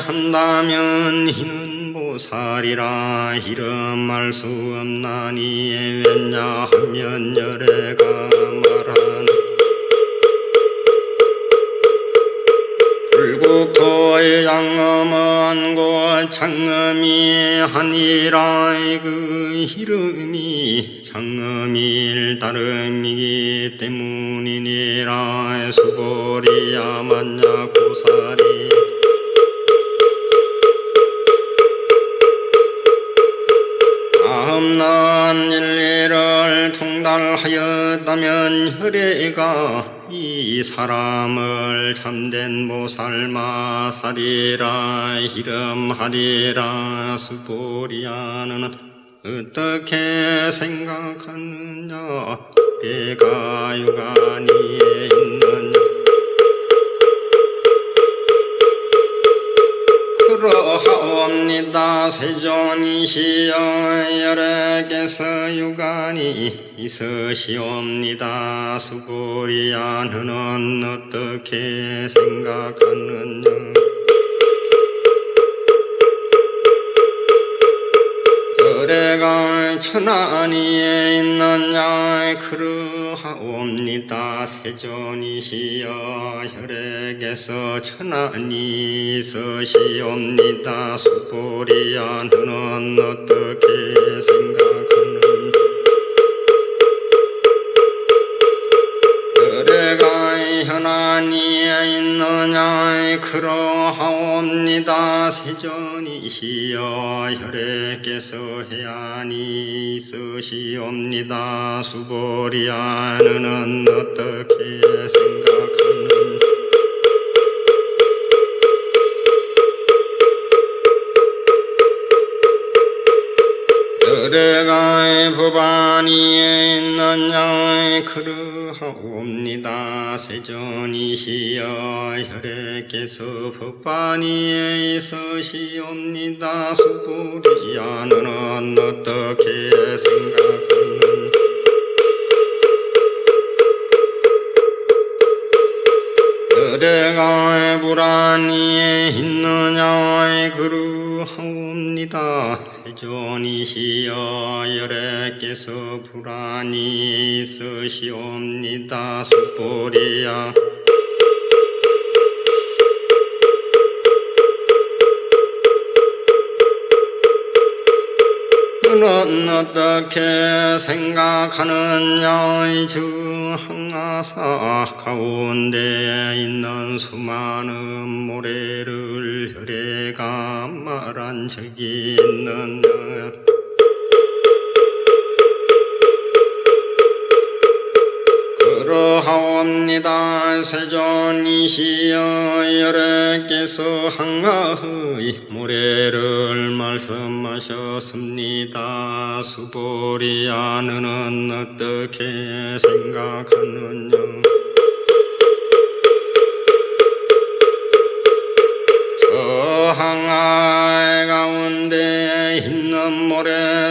한다면 이는 보살이라 이름할 수 없나니 왜냐하면 여래가 말하는 불국토의 장엄한 곳 장엄이 아니라 그 이름이 장엄일 따름이기 때문이니라. 수보리야 만약 보살이 다음난 일리를 통달하였다면 혈애가 이 사람을 참된 보살마살이라 이름하리라. 수보리야는 어떻게 생각하느냐. 뇌가 유관이에 있느냐. 그러하옵니다. 세존이시여 여래께서 유관이 있으시옵니다. 수보리야 너는 어떻게 생각하느냐. 여래가 천안위에 있느냐. 그러하옵니다. 세존이시여 혈액에서 천안이 있으시옵니다. 수보리야 너는 어떻게 생각하는가. 혈액가 현안위에 있느냐. 그러하옵니다. 세존이시여 혈액께서 해안이 있으시옵니다. 수보리야 너는 어떻게 생각하는가. 여래가 법안위에 있느냐. 그러하옵니다. 세존이시여 혈액께서 법안위에 있으시옵니다. 수보리야 너는 어떻게 생각하는가. 여래가 불안위에 있느냐. 그러하옵니다. 세존이시여 혈액께서 불안이 있으시옵니다. 수보리야 너는 어떻게 생각하느냐. 주항아사 가운데 있는 수많은 모래를 혈애가 말한 적이 있느냐. 그러하옵니다. 세존이시여 혈액께서 한가의 모래를 말씀하셨습니다. 수보리야 너는 어떻게 생각하느냐. 저항아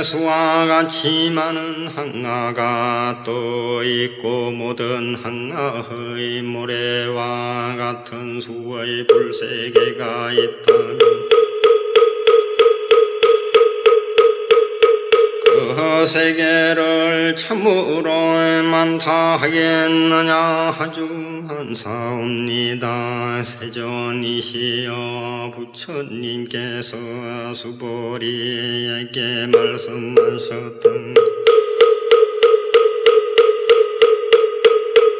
수와 같이 많은 항아가 또 있고 모든 항아의 모래와 같은 수의 불세계가 있다면 그 세계를 참으로 많다 하겠느냐 하중한사옵니다. 세존이시여 부처님께서 수보리에게 말씀하셨던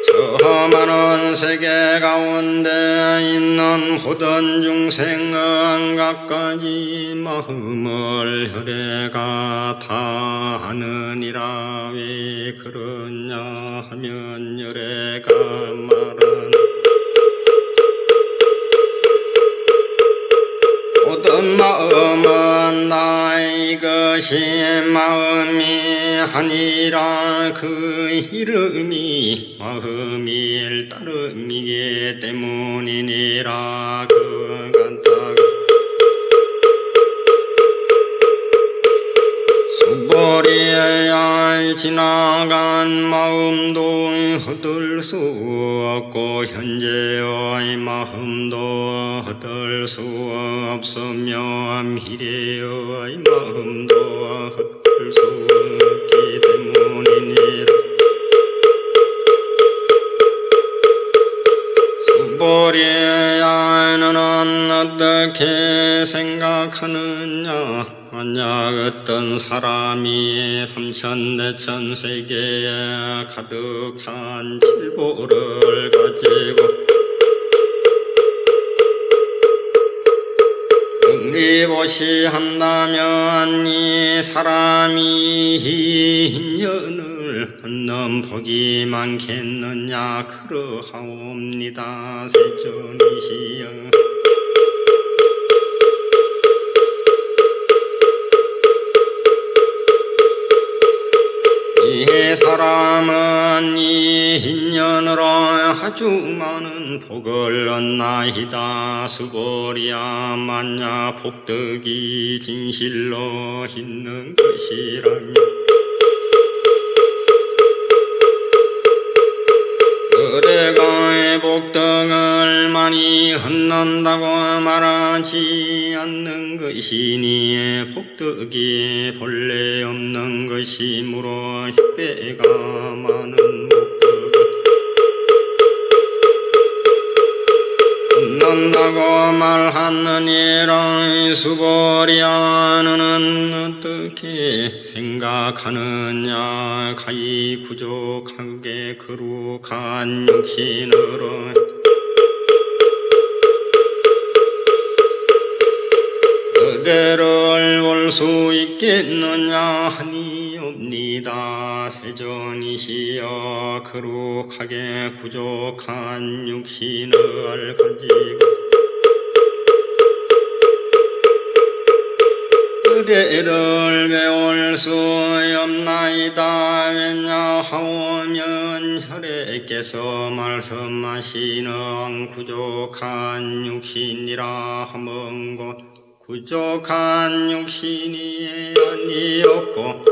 저 많은 세계 가운데 있는 모든 중생은 각가지 마음을 혈애가 다 하느니라. 왜 그러냐 하면 혈애가 말하는 모든 마음은 나 이것이 마음이 아니라 그 이름이 마음일 따름이기 때문이니라. 그 같다가 수보리에 지나간 마음도 얻을 수 없고 현재의 마음도 얻을 수 없으며 미래의 마음도 얻을 수 없기 때문이니라. 수보리야 너는 어떻게 생각하느냐. 만약 어떤 사람이 삼천대천 세계에 가득 찬 칠보를 가지고 응리보시 한다면 이 사람이 인연을 얻는 복이 많겠느냐. 그러하옵니다. 세존이시여 이 사람은 이 인연으로 아주 많은 복을 얻나이다. 수보리야 만약 복덕이 진실로 있는 것이라면 그대가 복덕을 많이 얻는다고 말하지 않는 것이니 복덕이 본래 없는 것이므로 혈애가 많은 복덕을 얻는다고 말하느니라. 수보리야 너는 어떻게 생각하느냐. 가히 부족하게 거룩한 육신으로 그대를 볼 수 있겠느냐 하니옵니다. 세존이시여 거룩하게 부족한 육신을 가지고 그대를 배울 수 없나이다. 왜냐하오면 혈애께서 말씀하시는 부족한 육신이라 하면 곧 부족한 육신이 아니었고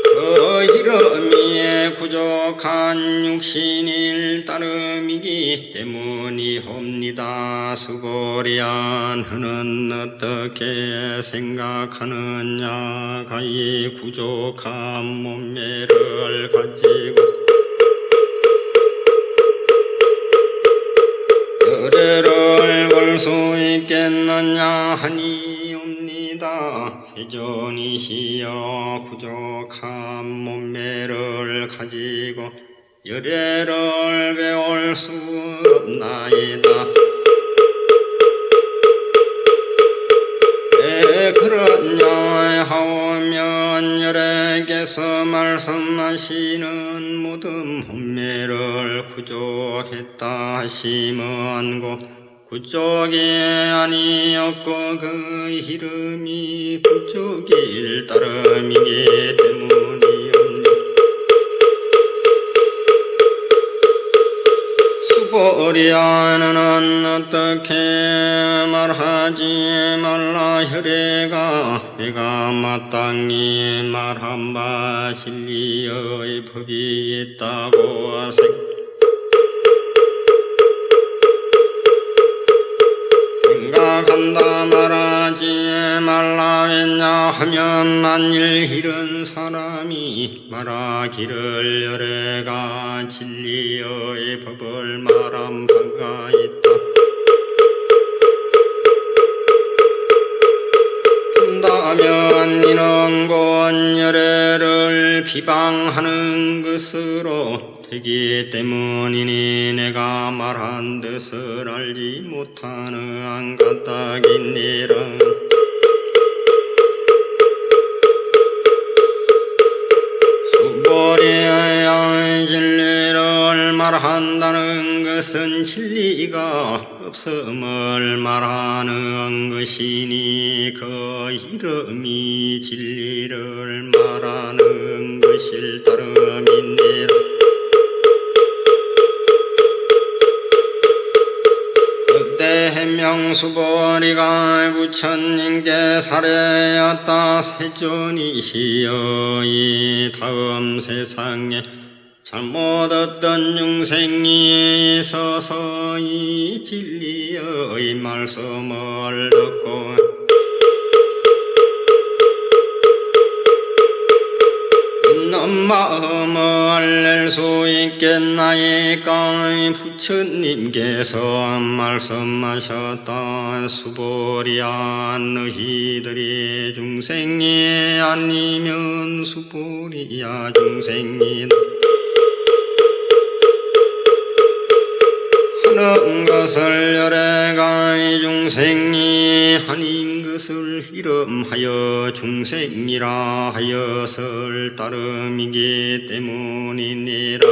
그 이름이 부족한 육신일 따름이기 때문이옵니다. 수보리야 너는 어떻게 생각하느냐. 가히 부족한 몸매를 가지고 그대를 볼 수 있겠느냐 하니옵니다. 세존이시여 부족한 몸매를 가지고 열애를 배울 수 없나이다. 왜 그러냐 하오면 열애께서 말씀하시는 모든 몸매를 구족했다 하시면고 구족이 아니었고 그 이름이 구족일 따름이기 때문이옵니다. 수보리야는 어떻게 말하지 말라. 혈애가 내가 마땅히 말한 바 진리의 법이 있다고 생각한다 말하지 말라. 왜냐하면 만일 이런 사람이 말하기를 혈애가 진리의 법을 말한 바가 있다 한다면 이는 곧 혈애를 비방하는 것으로 되기 때문이니 내가 말한 뜻을 알지 못하는 안가닥이니라. 수보리의 진리를 말한다는 것은 진리가 없음을 말하는 것이니 그 이름이 진리를 말하는 것일 따름이니라. 그때 해명수보리가 부처님께 살해였다. 세존이시여 이 다음 세상에 잘못 어떤 중생이 있어서 이 진리의 말씀을 듣고 있는 마음을 낼 수 있겠나이까. 부처님께서 말씀하셨다. 수보리야 너희들이 중생이 아니면 수보리야 중생이다 하는 것을 혈애가 중생이 아닌 것을 이름하여 중생이라 하였을 따름이기 때문이니라.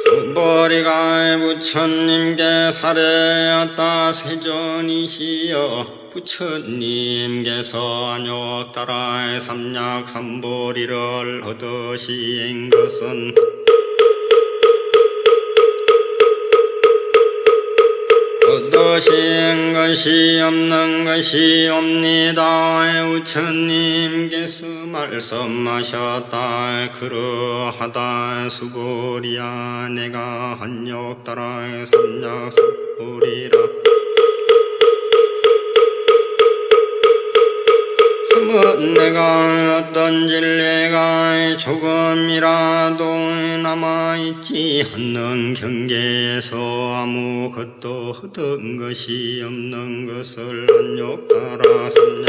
수보리가 부처님께 살해였다. 세존이시여 부처님께서 안욕 따라 삼약 삼보리를 얻으신 것은 얻으신 것이 없는 것이 옵니다. 부처님께서 말씀하셨다. 그러하다 수보리야 내가 한욕 따라 삼약 삼보리라 하면 내가 어떤 진리가 조금이라도 남아있지 않는 경계에서 아무것도 얻은 것이 없는 것을 한욕 따라 삼약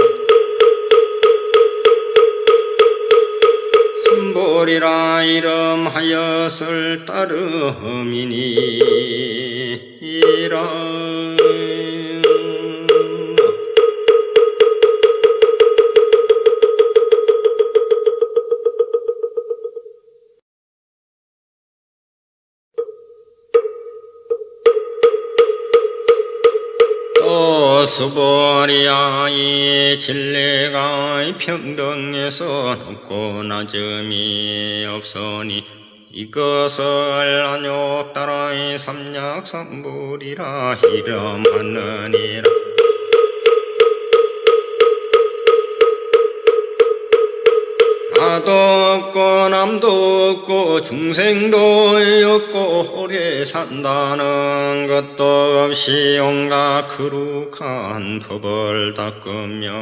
삼보리라 이름하였을 따름이니라. 수보리야 이 진리가 평등해서 높고 낮음이 없으니 이것을 안욕 따라 삼약 삼보리라 이름하느니라. 나도 없고 남도 없고 중생도 없고 오래 산다는 것도 없이 온갖 거룩한 법을 닦으며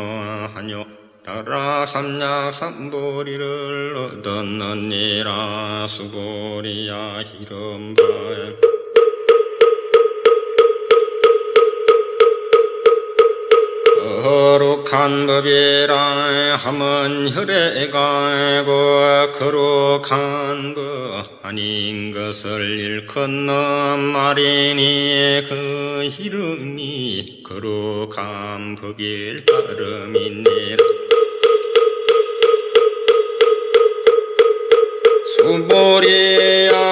하뇨 따라 삼약 삼보리를 얻었느니라. 수보리야 이름바야 거룩한 법이라 하면 혈애가 거룩한 법 아닌 것을 일컫는 말이니 그 이름이 거룩한 법일 따름이니라. 수보리야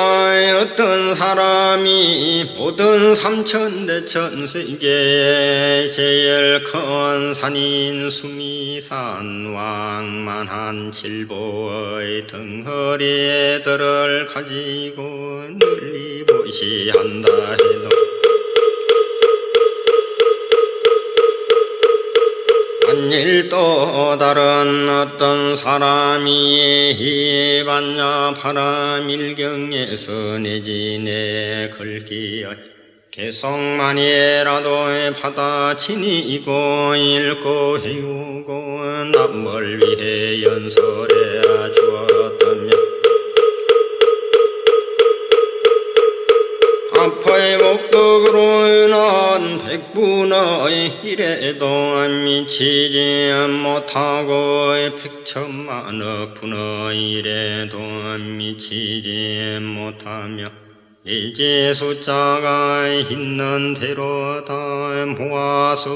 어떤 사람이 모든 삼천대천 세계에 제일 큰 산인 수미 일산왕만한 칠보의 등허리에 들을 가지고 널리 보시한다 해도 만일 또 다른 어떤 사람이 해봤냐 바람일경에서 내지 내 걸기에 개성만이라도 받아지니고 읽고 해오고 남을 위해 연설해 주었다며 앞의 목덕으로 인한 백분의 일에도 미치지 못하고 백천만억 분의 일에도 미치지 못하며 이제 숫자가 있는 대로 다 모아서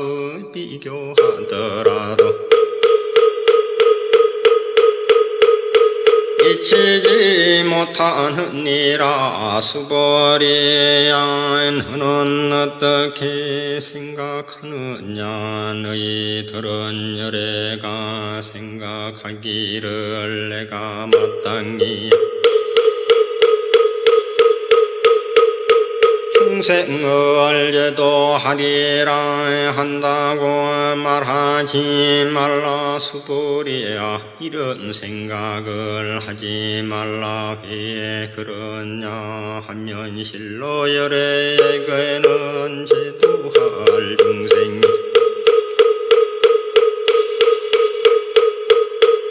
비교하더라도 미치지 못하느니라 수벌이야 너는 어떻게 생각하느냐 너희들은 열애가 생각하기를 내가 마땅히 중생을 제도하리라 한다고 말하지 말라 수불이야 이런 생각을 하지 말라 왜 그러냐 하면 실로 열애에게는 제도할 중생이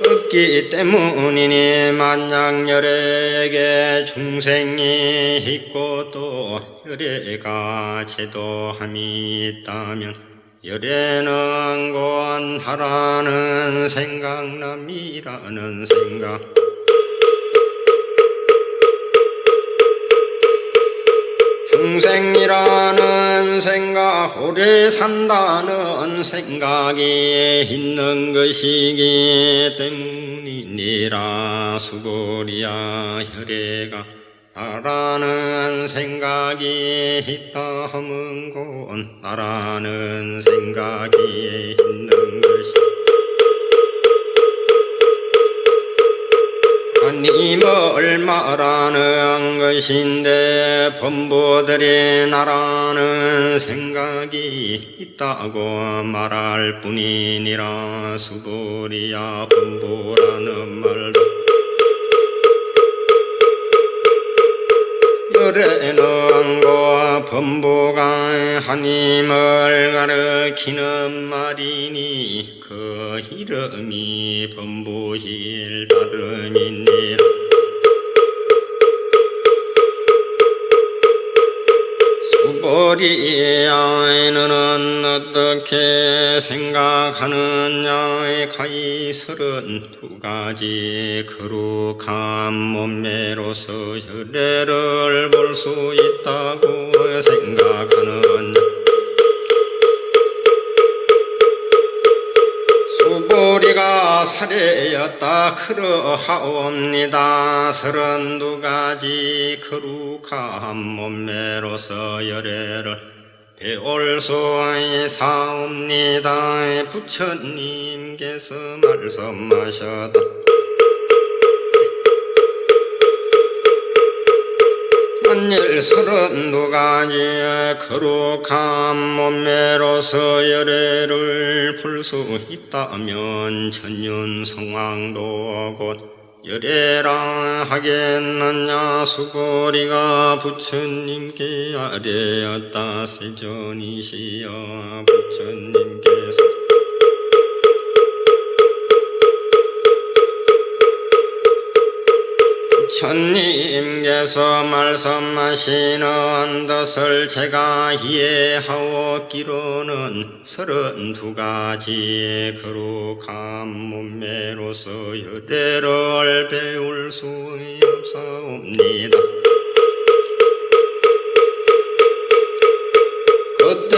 없기 때문이니 만약 열애에게 중생이 있고 또 열애가 제도함이 있다면 열애는 권하라는 생각 남이라는 생각 중생이라는 생각 오래 산다는 생각이 있는 것이기 때문이니라 수고리야 혈애가 나라는 생각이 있다 하면 곧 나라는 생각이 있는 것이 하나님을 말하는 것인데 범부들이 나라는 생각이 있다고 말할 뿐이니라 수불이야 범부라는 말도 열애는 고 범부가 하나님을 가르치는 말이니 그 이름이 범부일 다름이니라 수벌이야 너는 어떻게 생각하느냐 가히 32가지 거룩한 몸매로서 열애를 볼 수 있다고 생각하느냐 수보리가 사례였다 그러하옵니다 32가지 거룩한 몸매로서 열애를 배울 수 있사옵니다 부처님께서 말씀하셨다 만일 32가지 거룩한 몸매로서 열애를 볼 수 있다면 천윤성왕도 곧 열애라 하겠느냐 수고리가 부처님께 아뢰었다 세존이시여 부처님께서 부처님께서 말씀하시는 것을 제가 이해하옵기로는 32가지 거룩한 몸매로서 열애를 배울 수 없사옵니다. 그때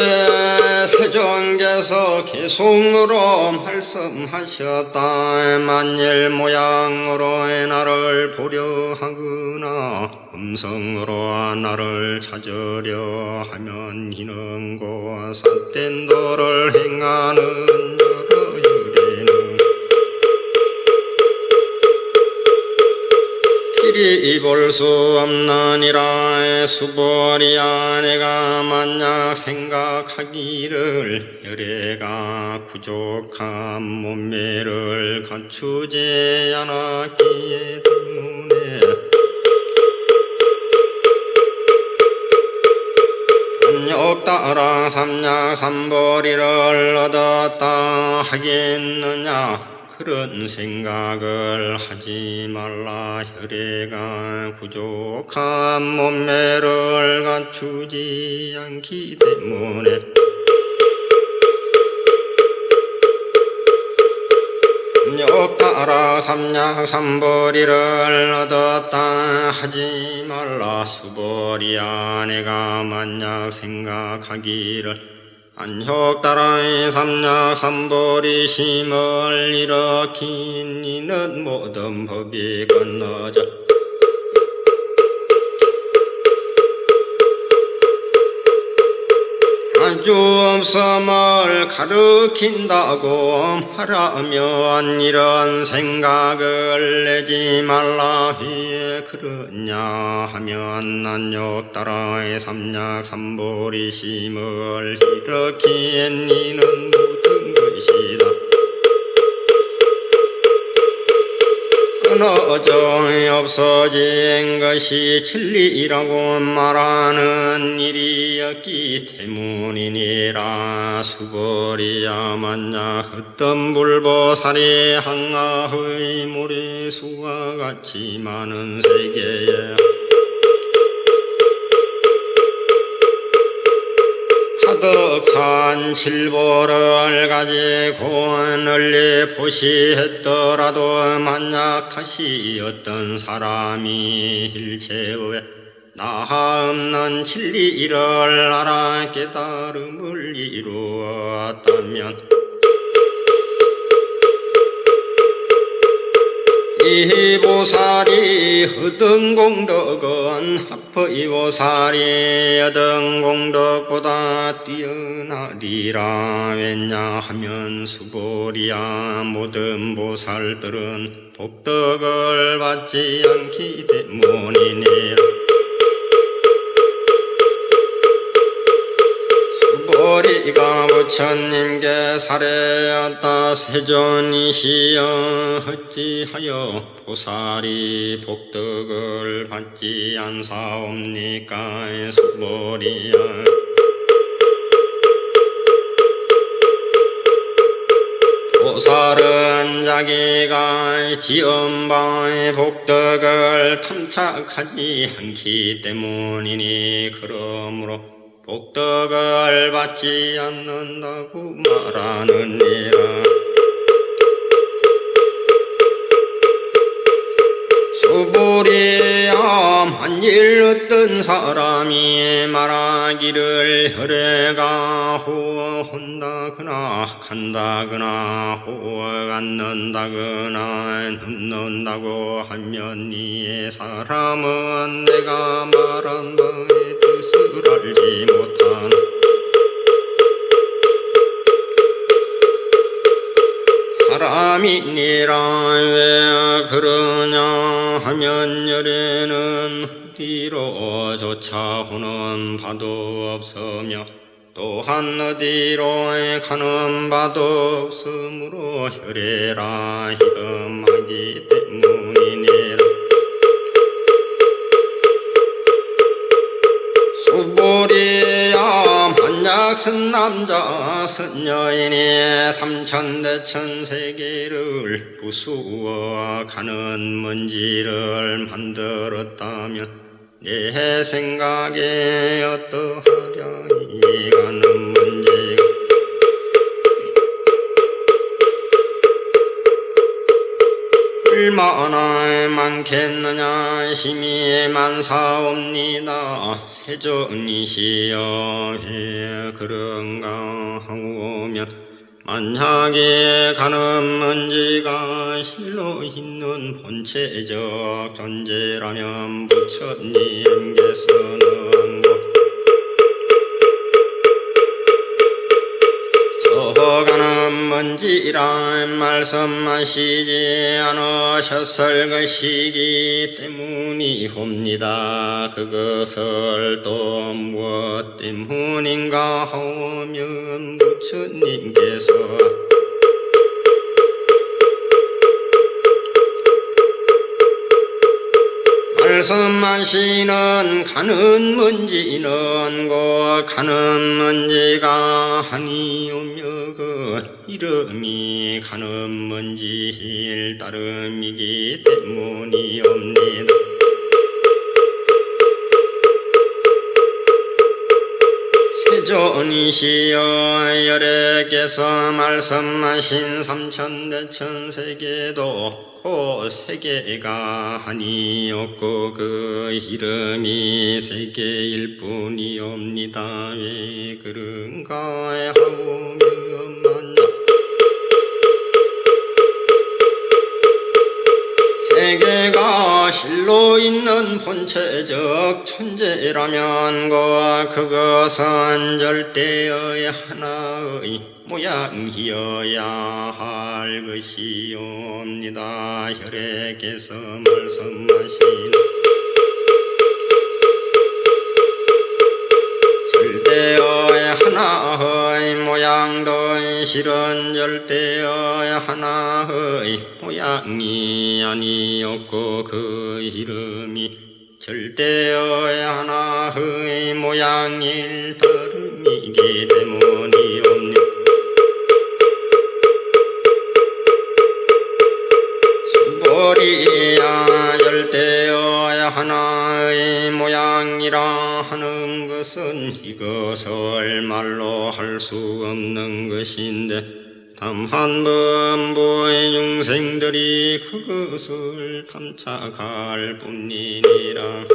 세존께서 개송으로 말씀하셨다. 만일 모양으로 나를 보려 하거나 음성으로 나를 찾으려 하면 이는 곧 삿된 도를 행하는 여러 유래는 이리 볼 수 없느니라. 수벌이야 내가 만약 생각하기를 혈애가 부족한 몸매를 갖추지 않았기에 때문에 한욕 따라 삼약 삼벌이를 얻었다 하겠느냐. 그런 생각을 하지 말라. 혈애가 부족한 몸매를 갖추지 않기 때문에 한욕 따라 삼약 삼벌이를 얻었다 하지 말라. 수벌이야 내가 만약 생각하기를 한욕 따라 삼약 삼벌이 심을 일으킨 이는 모든 법이 건너져 아주 없음을 가르킨다고 말하면 이런 생각을 내지 말라. 왜 그러냐 하면 한욕 따라 삼약 삼벌이 심을 일으킨 이는 모든 것이다. 끊어져 없어진 것이 진리라고 말하는 일이었기 때문이니라. 수벌이야 만약 어떤 불보살이 한가의 모래수와 같이 많은 세계에 가득 찬 칠보를 가지고 널리 보시했더라도 만약 다시 어떤 사람이 일체의 나 없는 진리를 알아 깨달음을 이루었다면 이 보살이 얻은 공덕은 하프이 보살이 얻은 공덕보다 뛰어나리라. 왜냐하면 수벌이야 모든 보살들은 복덕을 받지 않기 때문이니라. 수벌이가 부처님께 살해하다 세존이시여 어찌하여 보살이 복덕을 받지 않사옵니까. 수벌이야 보살은 자기가 지은 바의 복덕을 탐착하지 않기 때문이니 그러므로 복덕을 받지 않는다고 말하느니라. 수불이야 만일 어떤 사람이 말하기를 혈애가 호언한다거나 간다거나 호언 않는다거나 눕는다고 하면 이 사람은 내가 말한 바의 뜻을 알지 못한 사람이니라. 왜 그러냐 하면 열에는 어디로 쫓아오는 바도 없으며 또한 어디로 가는 바도 없으므로 혈애라 이름하기 때문이니라. 수불이야 만약 선남자 선여인이 삼천대천 세계를 부수어 가는 먼지를 만들었다면 내 생각에 어떠하랴. 이 가는 먼지가 얼마나 많겠느냐. 심히 많사옵니다. 세존이시여 왜 그런가 하오면 만약에 가는 먼지가 실로 있는 본체적 존재라면 부처님께서는 가는 먼지라 말씀하시지 않으셨을 것이기 때문이옵니다. 그것을 또 무엇 때문인가 하면 부처님께서 말씀하시는 가는 먼지는 곧 가는 먼지가 아니오며 그 이름이 가는 먼지일 따름이기 때문이옵니다. 세존이시여 열애께서 말씀하신 삼천대천세계도 그 세계가 아니었고 그 이름이 세계일 뿐이옵니다. 왜 그런가 하오면 세계가 실로 있는 본체적 천재라면 그것은 절대의 하나의 모양이어야 할 것이옵니다. 혈액께서 말씀하신 절대의 하나의 모양도 실은 절대의 하나의 모양이 아니었고 그 이름이 절대의 하나의 모양일 따름이기 때문이옵니다. 수보리야 절대의 하나의 모양이라 하는 것은 이것을 말로 할 수 없는 것인데 다만 범부의 중생들이 그것을 탐착할 뿐이니라.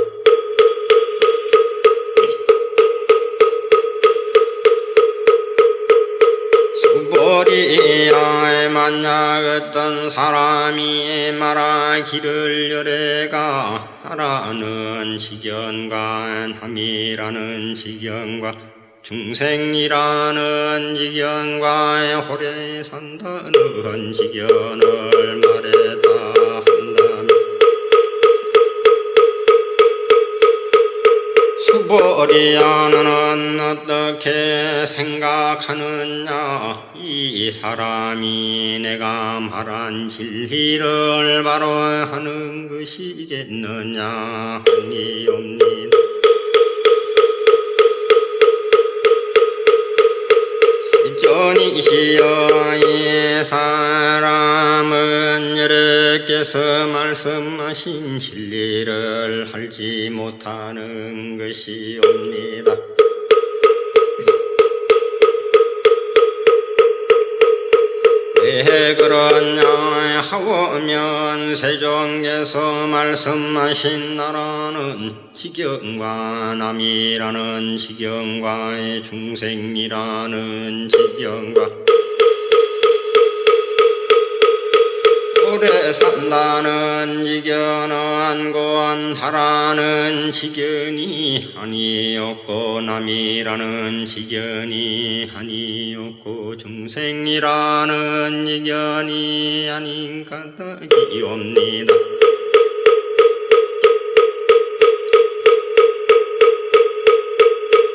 수보리야 만약 어떤 사람이 말하기를 열애가 하라는 지견과 함이라는 지견과 중생이라는 지견과 오래 산다는 지견을 말했다 한다면 수보리야는 어떻게 생각하느냐? 이 사람이 내가 말한 진리를 바로 하는 것이겠느냐 하니옵니다. 세존이시여 이 사람은 열애께서 말씀하신 진리를 알지 못하는 것이옵니다. 왜 그러냐 하오면 세종께서 말씀하신 나라는 지경과 남이라는 지경과 중생이라는 지경과 오래 산다는 지견은 권하라는 지견이 아니었고 남이라는 지견이 아니었고 중생이라는 지견이 아닌 까닭이옵니다.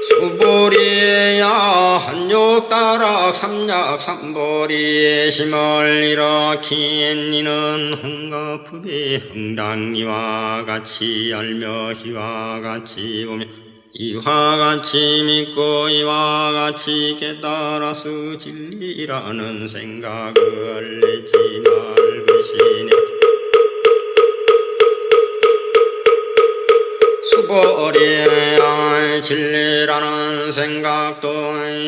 수보리야 한욕다락 삼약 삼보리의 심을 일으킨 이는 흥가품이 흥당이와 같이 알며 이와 같이 보며 이와 같이 믿고 이와 같이 깨달아서 진리라는 생각을 내지 말 것이니 수보리야 진리라는 생각도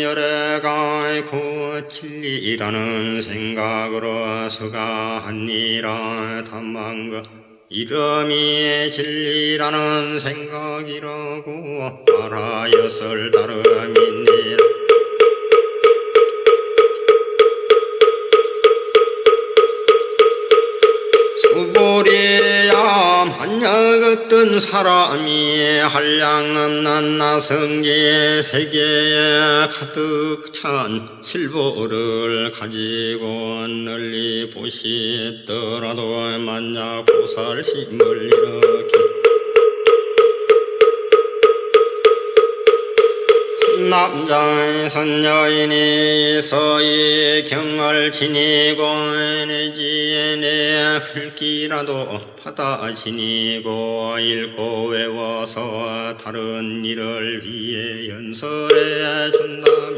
열애가 곧 진리라는 생각으로 서가하니라. 다만 그 이름이 진리라는 생각이라고 말하였을 따름이니라. 수보리야 만약 어떤 사람이 한량없는 나성기의 세계에 가득 찬 실보를 가지고 널리 보시더라도 만약 보살심을 일으키 남자의 선여인이 서이 경을 지니고 내지에 내 글귀라도 받아 지니고 읽고 외워서 다른 일을 위해 연설해 준다면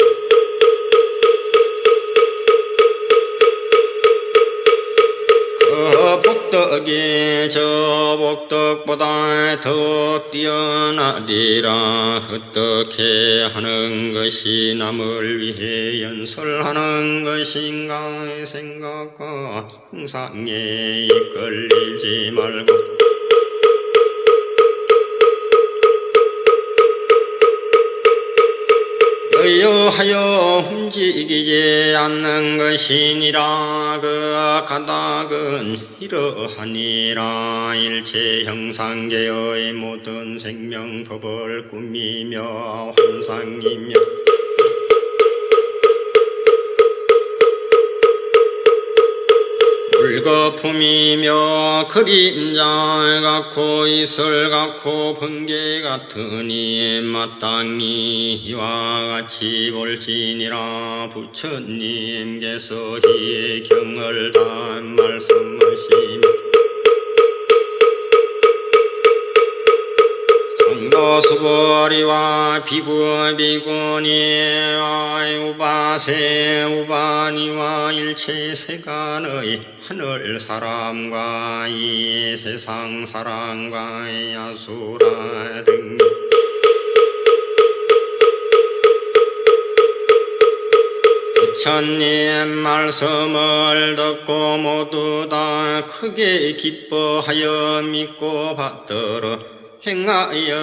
그 복덕이 저 복덕보다 더욱 뛰어나리라. 어떻게 하는 것이 남을 위해 연설하는 것인가 생각과 항상에 이끌리지 말고 의여하여 움직이지 않는 것이니라. 그 가닥은 이러하니라. 일체 형상계의 모든 생명법을 꾸미며 환상이며 물거품이며 그림자 같고 이슬 같고 번개 같으니 마땅히 이와 같이 볼지니라. 부처님께서 이 경을 다 말씀하시며 장로수보리와 비구비구니와 우바세 우바니와 일체 세간의 하늘 사람과 이 세상 사람과 야수라 등이 부처님 말씀을 듣고 모두 다 크게 기뻐하여 믿고 받들어 행하여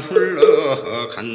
흘러갔느니라.